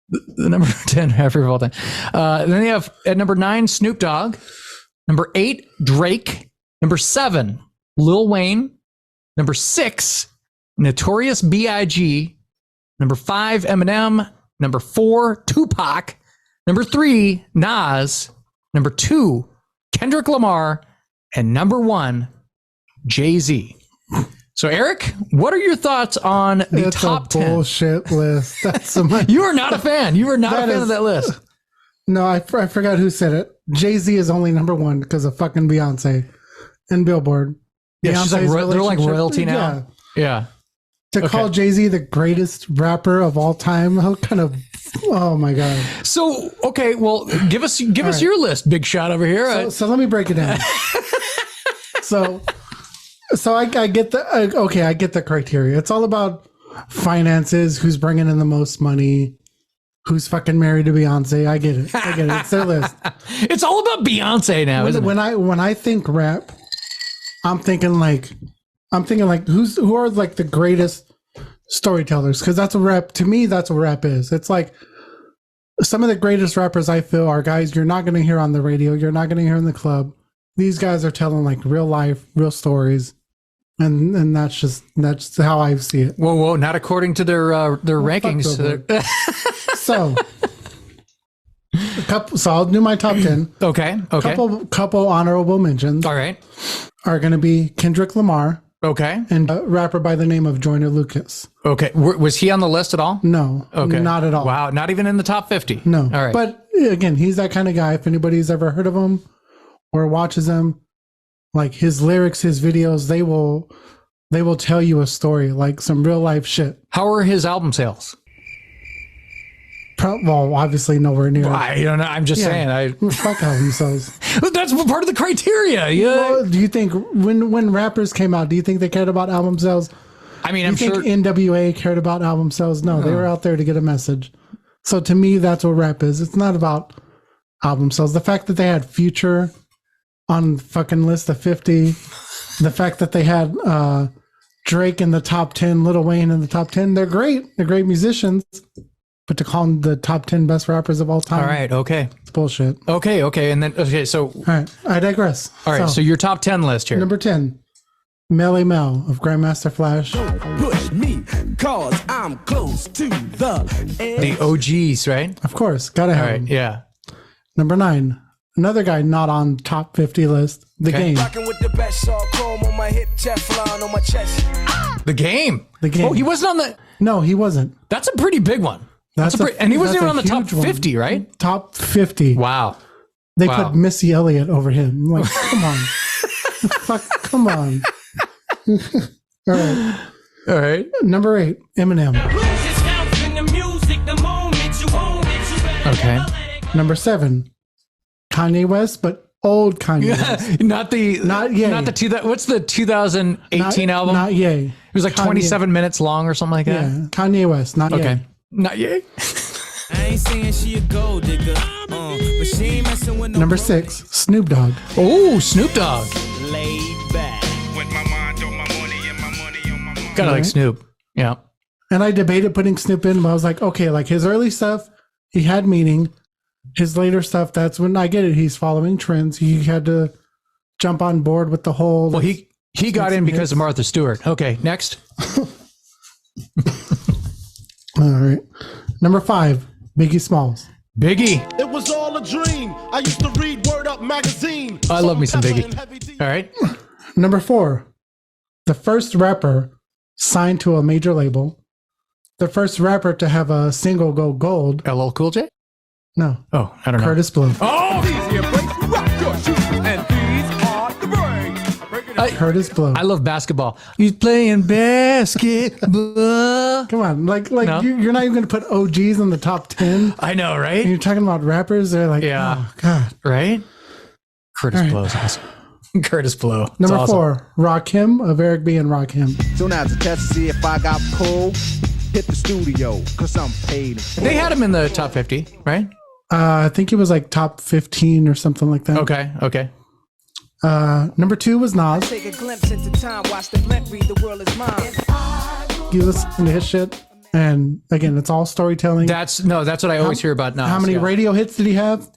The number 10 rapper of all time. Then they have at number 9, Snoop Dogg. Number 8, Drake. Number 7, Lil Wayne. Number 6, Notorious B.I.G. Number 5, Eminem. Number 4, Tupac. Number 3, Nas. Number 2, Kendrick Lamar. And number 1, Jay-Z. So, Eric, what are your thoughts on the top 10? Bullshit list. That's you are not a fan. You are not a fan of that list. No, I forgot who said it. Jay-Z is only number 1 because of fucking Beyonce and Billboard. Yeah, she's like, they're like royalty now. Yeah. To call Jay-Z the greatest rapper of all time, how kind of, oh my God. So, okay, well, give us your list, big shot over here. So let me break it down. So I get I get the criteria. It's all about finances, who's bringing in the most money, who's fucking married to Beyonce. I get it. It's their list. It's all about Beyonce now, isn't it? When I think rap, I'm thinking like who are like the greatest storytellers? Because that's what rap, to me, that's what rap is. It's like some of the greatest rappers I feel are guys you're not going to hear on the radio, you're not going to hear in the club. These guys are telling like real life, real stories. And that's how I see it. Whoa! Not according to their rankings. So I'll do my top 10. Okay. Couple honorable mentions. All right. Are going to be Kendrick Lamar. Okay. And a rapper by the name of Joyner Lucas. Okay. Was he on the list at all? No. Okay. Not at all. Wow. Not even in the top 50. No. All right. But again, he's that kind of guy. If anybody's ever heard of him or watches him, like his lyrics, his videos, they will tell you a story, like some real life shit. How are his album sales? Well, obviously nowhere near. I don't know. I'm just saying. Fuck album sales. That's part of the criteria. Yeah. Well, do you think when rappers came out, do you think they cared about album sales? I mean, I'm sure NWA cared about album sales. No, they were out there to get a message. So to me, that's what rap is. It's not about album sales. The fact that they had Future on fucking list of 50, the fact that they had Drake in the top 10, Lil Wayne in the top 10, they're great. They're great musicians. But to call them the top 10 best rappers of all time. All right, okay. It's bullshit. Okay. And then, so. All right, I digress. All right, so your top 10 list here. Number 10, Melly Mel of Grandmaster Flash. Push me, cause I'm close to the edge. The OGs, right? Of course, gotta have them. Yeah. Number 9, another guy not on top 50 list, The Game. Rocking with the Bradshaw chrome on my hip, Teflon on my chest. The Game. Oh, he wasn't on the. No, he wasn't. That's a pretty big one. And he wasn't even on the top 50, right? Top 50. They put Missy Elliott over him. I'm like, come on. Fuck, come on. All right. Number 8, Eminem. Okay. Number 7, Kanye West, but old Kanye West. Not yet. What's the 2018 album? Not Ye. It was like 27 minutes long or something like that. Yeah, Kanye West, not Ye. Okay. Not Ye. I ain't saying she a gold digger, but she ain't messing with no Number 6, Snoop Dogg. Oh, Snoop Dogg. Laid back. Kind of like Snoop. Yeah. And I debated putting Snoop in, but I was like, okay, like his early stuff, he had meaning. His later stuff, that's when I get it. He's following trends. He had to jump on board with the whole. Well, he got in because of Martha Stewart. Okay, next. All right. Number 5, Biggie Smalls. Biggie. It was all a dream. I used to read Word Up magazine. I love me some Biggie. All right. Number 4, the first rapper signed to a major label. The first rapper to have a single go gold. LL Cool J? No. Oh, I don't know. Curtis Blow. Oh! Curtis Blow. I love basketball. He's playing basketball. Come on. Like No? you're not even going to put OGs in the top 10. I know, right? And you're talking about rappers. They're like, Yeah. oh, God. Right? Curtis All right. Blow is awesome. Curtis Blow. It's Number awesome. 4, Rakim of Eric B. and Rakim. So now to test to see if I got cold, hit the studio, because I'm paid. They had him in the top 50, right? I think he was like top 15 or something like that. Okay. Number 2 was Nas. Take a glimpse into time, watch the blimp read, the world is mine. You listen to his shit, and again, it's all storytelling. That's what I always hear about Nas. How many radio hits did he have?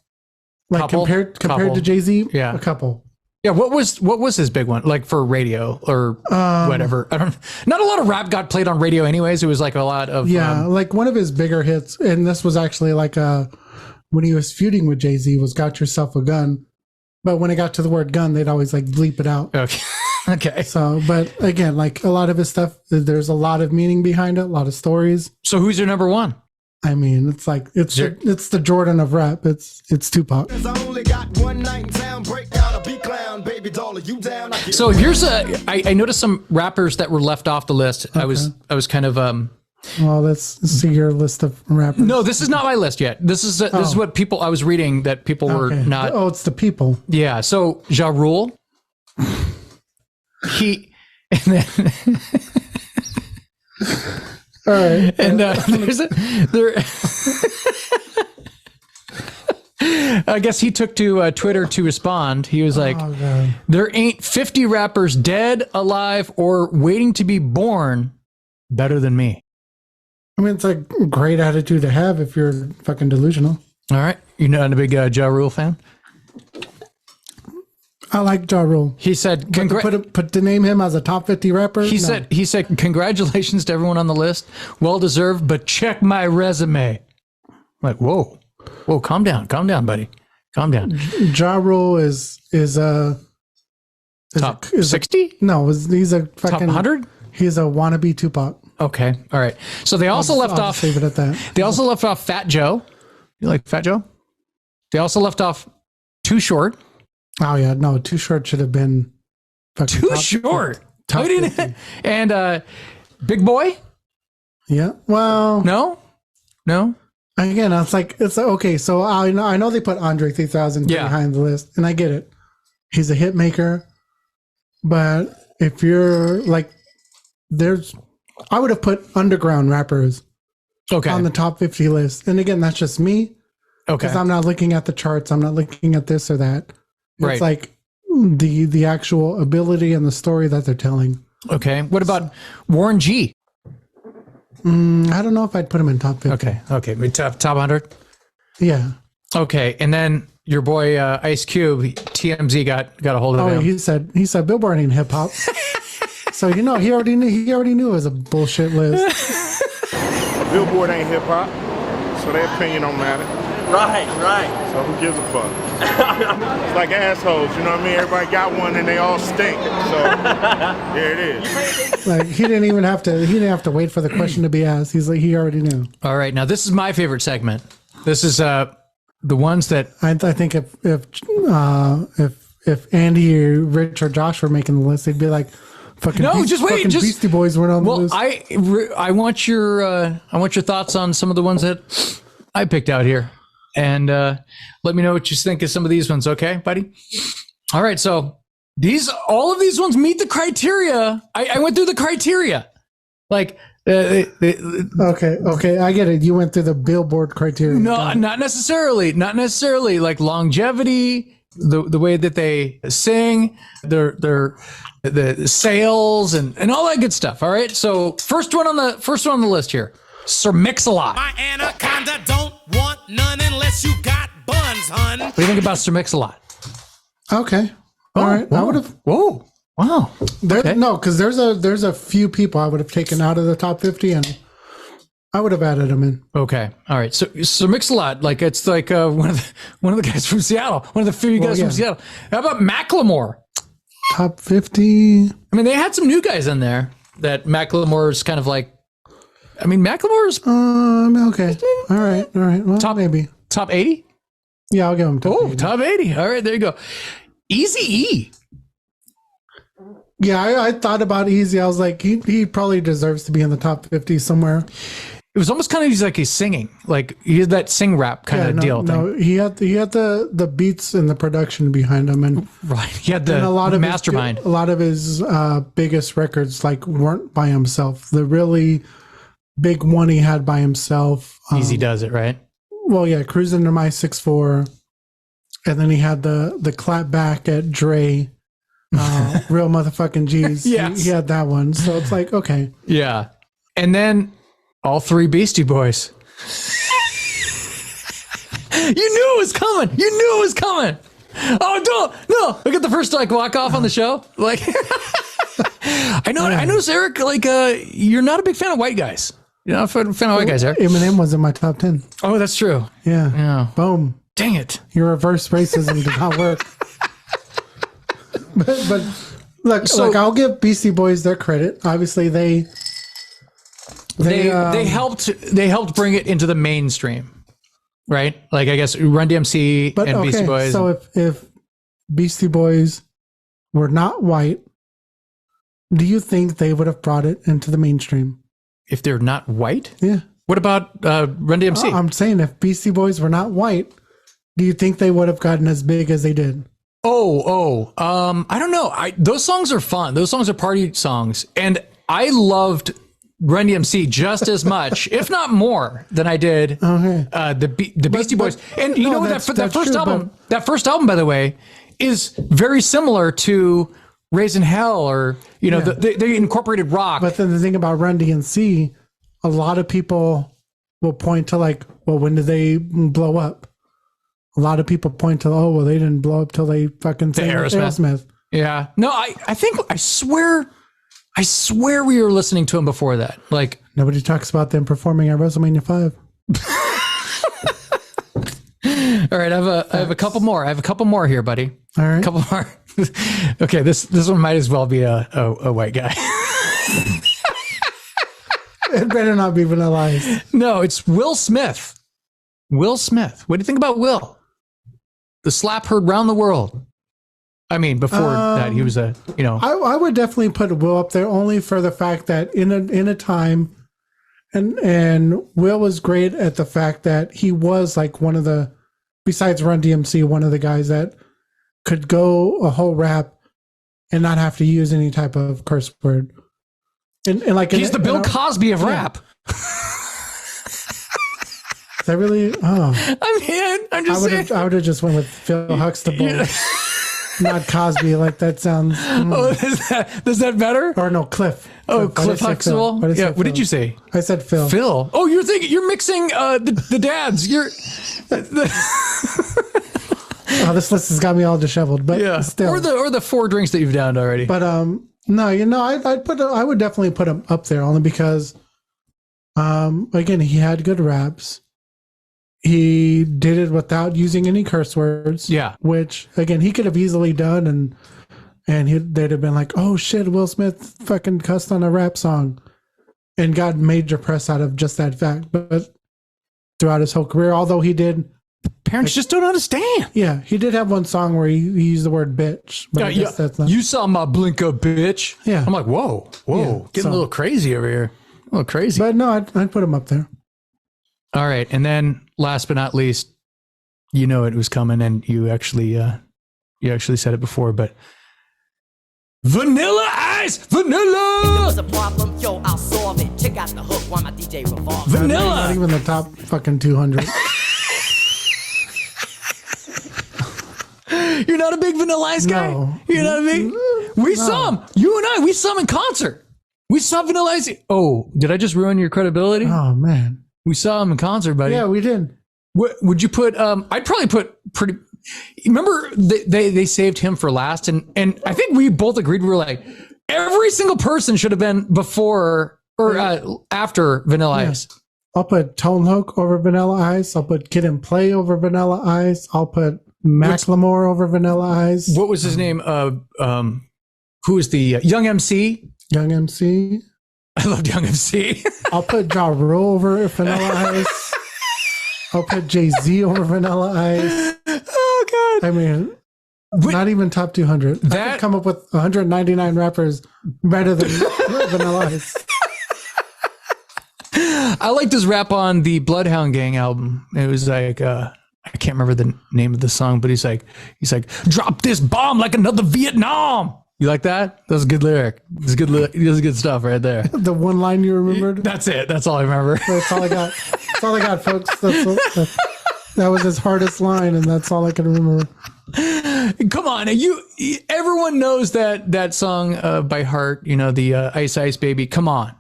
Like Couple. compared Couple. to Jay-Z? Yeah. A couple. Yeah, what was his big one? Like for radio or whatever. I don't. Not a lot of rap got played on radio, anyways. It was like a lot of like one of his bigger hits, and this was actually like when he was feuding with Jay-Z, was "Got Yourself a Gun," but when it got to the word "gun," they'd always like bleep it out. Okay. So, but again, like a lot of his stuff, there's a lot of meaning behind it, a lot of stories. So who's your number 1? I mean, it's like it's the Jordan of rap. It's Tupac. So here's I noticed some rappers that were left off the list. Okay. I was kind of Well, let's see your list of rappers. No, this is not my list yet. This is what people I was reading that people were not. Oh, it's the people. Yeah. So Ja Rule. And then all right. And I guess he took to Twitter to respond. He was like, there ain't 50 rappers dead, alive, or waiting to be born better than me. I mean, it's a great attitude to have if you're fucking delusional. All right. You're not a big Ja Rule fan? I like Ja Rule. He said, but to name him as a top 50 rapper? He said, congratulations to everyone on the list. Well deserved, but check my resume. I'm like, whoa, calm down, buddy. Calm down. Ja Rule is top 60? No, he's a fucking top 100? He's a wannabe Tupac. Okay. All right. So they also left off. Leave it at that. They also left off Fat Joe. You like Fat Joe? They also left off Too Short. Oh yeah, no, Too Short should have been Too Short. Top and Big Boy. Yeah. Well. No. Again, it's okay. So I know they put Andre 3000 behind the list, and I get it. He's a hit maker, but if you're like, I would have put underground rappers on the top 50 list. And again, that's just me. Okay. Because I'm not looking at the charts. I'm not looking at this or that. It's right. like the actual ability and the story that they're telling. Okay. What about Warren G? I don't know if I'd put him in top 50. Okay. Top 100? Yeah. Okay. And then your boy Ice Cube, TMZ got a hold of him. He said Billboard ain't hip hop. So he already knew it was a bullshit list. Billboard ain't hip hop, so their opinion don't matter. Right. So who gives a fuck? It's like assholes, you know what I mean? Everybody got one and they all stink. So there it is. Like he didn't have to wait for the question to be asked. He's like, he already knew. All right, now this is my favorite segment. This is the ones that I think if Andy or Rich or Josh were making the list, they'd be like, "Fucking Beastie Boys weren't on the list." I want your thoughts on some of the ones that I picked out here, and let me know what you think of some of these ones. Okay, buddy. All right, so all of these ones meet the criteria. I went through the criteria, like. Okay, I get it. You went through the Billboard criteria. No, not necessarily. Not necessarily. Like longevity, the way that they sing, the sales, and all that good stuff. All right. So first one on the list here, Sir Mix-a-Lot. My anaconda don't want none unless you got buns, hun. What do you think about Sir Mix-a-Lot? Okay. All right. Whoa. I would have. Whoa. Wow. Okay. No, because there's a few people I would have taken out of the top 50, and I would have added them in. Okay. All right. So Mix-a-Lot, like it's like one of the guys from Seattle, one of the few guys from Seattle. How about Macklemore? Top 50. I mean, they had some new guys in there that Macklemore's kind of like. I mean, Macklemore's. Okay. All right. Well, maybe top 80. Yeah, I'll give him top 80. Top 80. All right, there you go. Eazy-E. Yeah, I thought about Easy. I was like, he probably deserves to be in the top 50 somewhere. It was almost kind of like he's singing, like he had that sing rap kind of deal. No, he had the beats and the production behind him, and right, he had the mastermind. A lot of his biggest records weren't by himself. The really big one he had by himself. Easy Does It, right? Well, yeah, Cruising to My 6'4", and then he had the clap back at Dre. Real motherfucking G's. Yes. He had that one. So it's like, okay. Yeah. And then all three Beastie Boys. You knew it was coming. Oh, no. Look at the first walk off on the show. Like, I know, Eric, like, you're not a big fan of white guys. You're not a fan of white guys, Eric. Eminem was in my top 10. Oh, that's true. Yeah. Boom. Dang it. Your reverse racism did not work. But look, I'll give Beastie Boys their credit. Obviously, they helped bring it into the mainstream, right? Like I guess Run DMC and Beastie Boys. So if Beastie Boys were not white, do you think they would have brought it into the mainstream? If they're not white, yeah. What about Run DMC? I'm saying if Beastie Boys were not white, do you think they would have gotten as big as they did? I don't know. Those songs are fun. Those songs are party songs. And I loved Run DMC just as much, if not more, than I did the Beastie Boys. And you know what? That first album, by the way, is very similar to Raising Hell, or they incorporated rock. But then the thing about Run DMC, a lot of people will point to when did they blow up? A lot of people point to, they didn't blow up till they fucking sang Aerosmith. Yeah. No, I swear we were listening to him before that. Like, nobody talks about them performing at WrestleMania 5. All right, I have a couple more. I have a couple more here, buddy. All right. A couple more. Okay, this one might as well be a white guy. It better not be Vanilla Ice. No, it's Will Smith. Will Smith. What do you think about Will? The slap heard round the world. I mean, before that, he was I would definitely put Will up there only for the fact that in a time, and Will was great at the fact that he was like one of the, besides Run DMC, one of the guys that could go a whole rap and not have to use any type of curse word. And like he's the Bill Cosby of rap. Is that really? Oh, I'm just saying. I would have just went with Phil Huxtable, not Cosby. Like that sounds. Oh, is that better? Or no, Cliff. Oh, Cliff Huxtable. Yeah. What did you say? I said Phil. Phil. Oh, you're mixing the dads. Oh, this list has got me all disheveled. But still, or the 4 drinks that you've downed already. But no, I would definitely put him up there only because, again, he had good raps. He did it without using any curse words. Yeah. Which, again, he could have easily done, and they'd have been like, oh shit, Will Smith fucking cussed on a rap song and got major press out of just that fact. But throughout his whole career, although he did parents just don't understand. Yeah, he did have one song where he used the word bitch. But I guess that's not. You saw my blinker, bitch. Yeah. I'm like, whoa, getting a little crazy over here. A little crazy. But no, I'd put him up there. All right, and then last but not least, you know it was coming, and you actually said it before, but Vanilla Ice, Vanilla. If there was a problem, yo, I'll solve it. Check out the hook while my DJ revolves. Vanilla. Not even the top fucking 200. You're not a big Vanilla Ice guy? No. You're not a big... We saw him. You and I, we saw him in concert. We saw Vanilla Ice. Oh, did I just ruin your credibility? Oh, man. We saw him in concert, buddy. Yeah, we did. What would you put? I'd probably put pretty... Remember, they saved him for last, and I think we both agreed. We were like, every single person should have been before or after Vanilla Ice. I'll put Tone Hook over Vanilla Ice. I'll put Kid and Play over Vanilla Ice. I'll put Macklemore over Vanilla Ice. What was his name? Who is the Young MC? Young MC. I loved Young MC. I'll put Ja Rule over Vanilla Ice. I'll put Jay-Z over Vanilla Ice. Oh, God. I mean, not even top 200. I could come up with 199 rappers better than Vanilla Ice. I liked his rap on the Bloodhound Gang album. It was like, I can't remember the name of the song, but he's like, drop this bomb like another Vietnam. You like that? That was a good lyric. That's good stuff right there. The one line you remembered? That's it. That's all I remember. That's all I got. That's all I got, folks. That was his hardest line, and that's all I can remember. Come on, everyone knows that song by heart. You know, the Ice Ice Baby. Come on.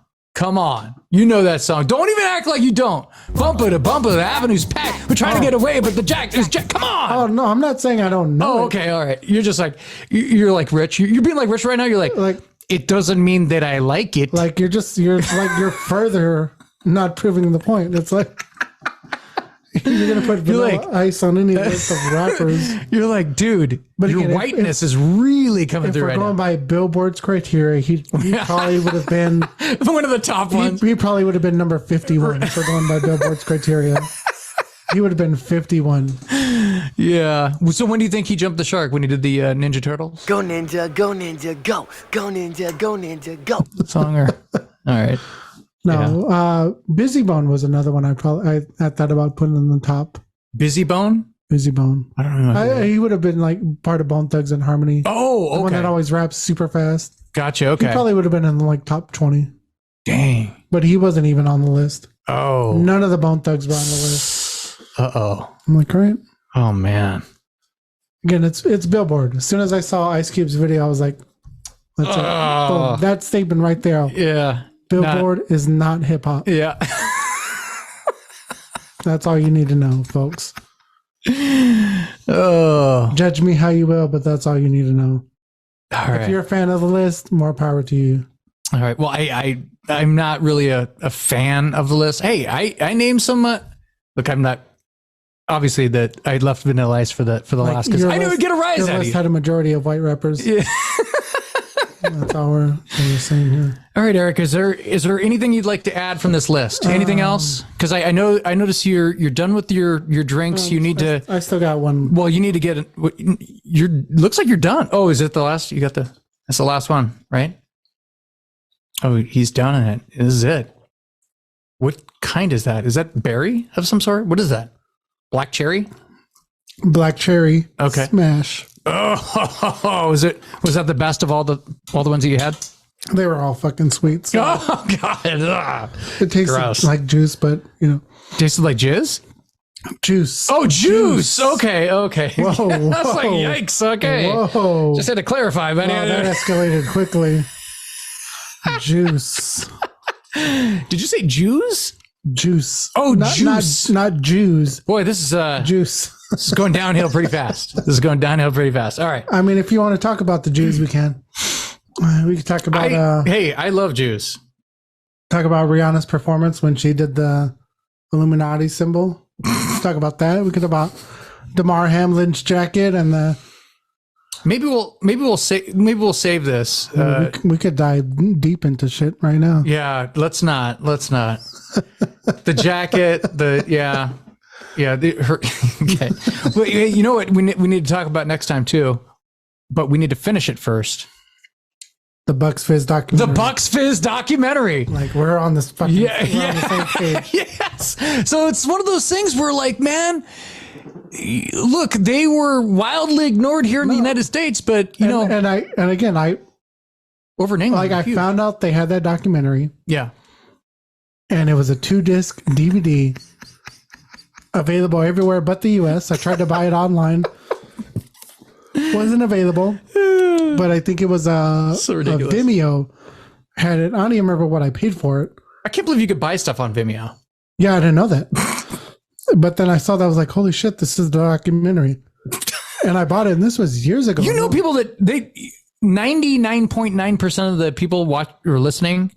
You know that song. Don't even act like you don't. Bumper to bumper, the avenue's packed. We're trying to get away, but the jack is jack. Come on. Oh no, I'm not saying I don't know. Oh, okay, all right. You're just like you're like Rich. You're being like Rich right now. You're like it doesn't mean that I like it. Like you're further not proving the point. It's like you're gonna put Vanilla Ice on any list of rappers. You're like, dude, but your whiteness is really coming through right now. If we're going by Billboard's criteria, he probably would have been one of the top ones. He probably would have been number 51 if we're going by Billboard's criteria. He would have been 51. Yeah. So when do you think he jumped the shark? When he did the Ninja Turtles? Go Ninja, go Ninja, go. Go Ninja, go Ninja, go. Song or... All right. No, Busy Bone was another one I thought about putting in the top. Busy Bone? Busy Bone. I don't know. He would have been like part of Bone Thugs and Harmony. Oh, okay. The one that always raps super fast. Gotcha, okay. He probably would have been in like top 20. Dang. But he wasn't even on the list. Oh. None of the Bone Thugs were on the list. Uh-oh. I'm like, right? Oh, man. Again, it's Billboard. As soon as I saw Ice Cube's video, I was like, that's it. Boom. That statement right there. Yeah. Billboard is not hip hop. Yeah. That's all you need to know, folks. Oh. Judge me how you will, but that's all you need to know. All right. If you're a fan of the list, more power to you. All right. Well, I'm not really a fan of the list. Hey, I named some. Look, I'm not. Obviously, that I left Vanilla Ice for the last because I knew it'd get a rise out of you. Your list had a majority of white rappers. Yeah. That's all we're saying here. All right, Eric. Is there anything you'd like to add from this list? Anything else? Because I notice you're done with your drinks. You need to. I still got one. Well, you need to get. Looks like you're done. Oh, is it the last? You got that's the last one, right? Oh, he's done in it. This is it. What kind is that? Is that berry of some sort? What is that? Black cherry? Black cherry. Okay. Smash. Oh, was that the best of all the ones that you had? They were all fucking sweet. So oh God! It tasted like juice, but tasted like jizz. Juice. Oh, juice. Okay. Whoa. I was like, yikes. Okay. Whoa. Just had to clarify, but that escalated quickly. Juice. Did you say Jews? Juice. Oh, juice. Not Jews. Boy, this is juice. This is going downhill pretty fast. All right. I mean, if you want to talk about the Jews, we can. We can talk about. Hey, I love Jews. Talk about Rihanna's performance when she did the Illuminati symbol. Let's talk about that. We could talk about Damar Hamlin's jacket and the. Maybe we'll save this. We could dive deep into shit right now. Yeah, let's not. The jacket, Yeah. Okay. Well, you know what we need to talk about next time too, but we need to finish it first. The Bucks Fizz documentary. The Bucks Fizz documentary. Like we're on this fucking we're on the same page. Yes. So it's one of those things where like, man, look, they were wildly ignored here in the United States, but you know, and again, over in England, like I found out they had that documentary. Yeah. And it was a 2-disc DVD available everywhere but the US. I tried to buy it online. Wasn't available. But I think it was a Vimeo had it. I don't even remember what I paid for it. I can't believe you could buy stuff on Vimeo. Yeah, I didn't know that. But then I saw that, I was like, holy shit, this is the documentary. And I bought it, and this was years ago. You know, people that 99.9% of the people watch or listening,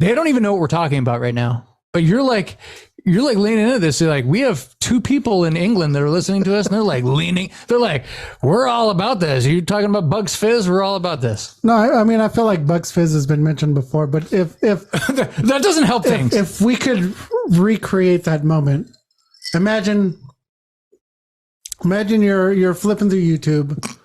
they don't even know what we're talking about right now. But you're like leaning into this. You're like, we have 2 people in England that are listening to us, and they're like, we're all about this. You're talking about Bucks Fizz, we're all about this. No, I mean, I feel like Bucks Fizz has been mentioned before, but if that doesn't help things. If we could recreate that moment, imagine you're flipping through YouTube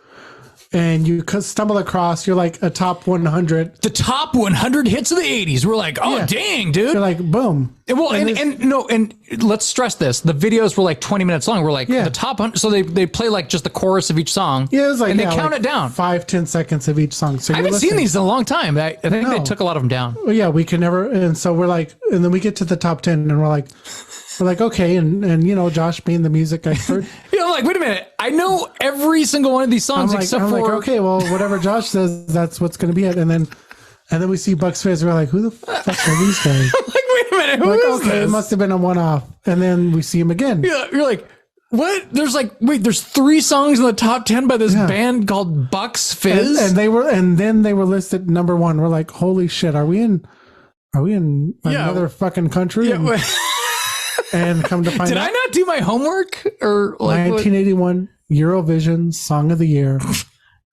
and you stumble across, you're like a top 100. The top 100 hits of the 80s. We're like, oh, dang, dude. You're like, boom. Well, and let's stress this. The videos were like 20 minutes long. We're like, the top 100. So they play like just the chorus of each song. Yeah, it was like, and they count it down. 5-10 seconds of each song. So I haven't seen these in a long time. I think they took a lot of them down. Well, yeah, we can never. And so we're like, and then we get to the top 10 and we're like, okay, and you know, Josh being the music expert. I'm like, wait a minute. I know every single one of these songs except for... okay, well, whatever Josh says, that's what's going to be it. And then we see Bucks Fizz. We're like, who the fuck are these guys? I'm like, wait a minute, who is this? It must have been a one-off. And then we see him again. Yeah, you're like, what? There's 3 songs in the top 10 by this band called Bucks Fizz? And then they were listed number 1. We're like, holy shit, are we in another fucking country? Yeah, and come to find Did out, I not do my homework? Or like 1981 Eurovision Song of the Year,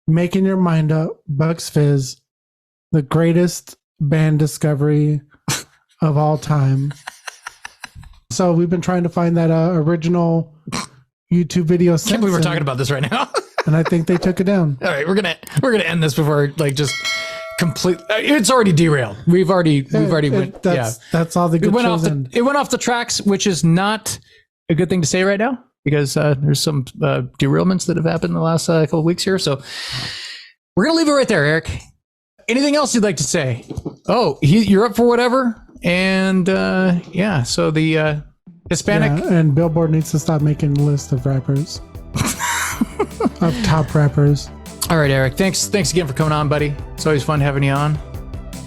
Making Your Mind Up, Bucks Fizz, the greatest band discovery of all time. So we've been trying to find that original YouTube video. I can't believe we're talking about this right now. And I think they took it down. All right, we're gonna end this before just complete. It's already derailed. We've already went. That's all the good shows. It went off the tracks, which is not a good thing to say right now because there's some derailments that have happened in the last couple of weeks here. So we're gonna leave it right there, Eric. Anything else you'd like to say? Oh, you're up for whatever, and so the Hispanic and Billboard needs to stop making a list of rappers, of top rappers. All right, Eric. Thanks again for coming on, buddy. It's always fun having you on,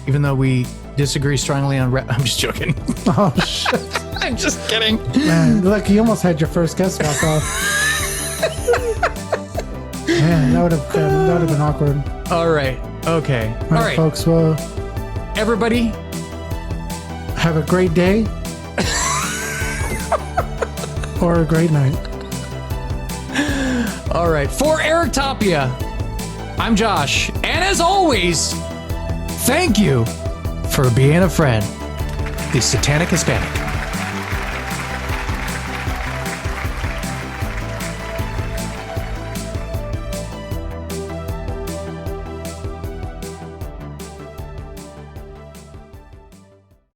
even though we disagree strongly on rap. I'm just joking. Oh shit! I'm just kidding. Man, look, you almost had your first guest walk off. Man, that would have been awkward. All right. Okay. All right, folks. Well, everybody, have a great day or a great night. All right. For Erik Tapia, I'm Josh. And as always, thank you for being a friend. The Satanic Hispanic.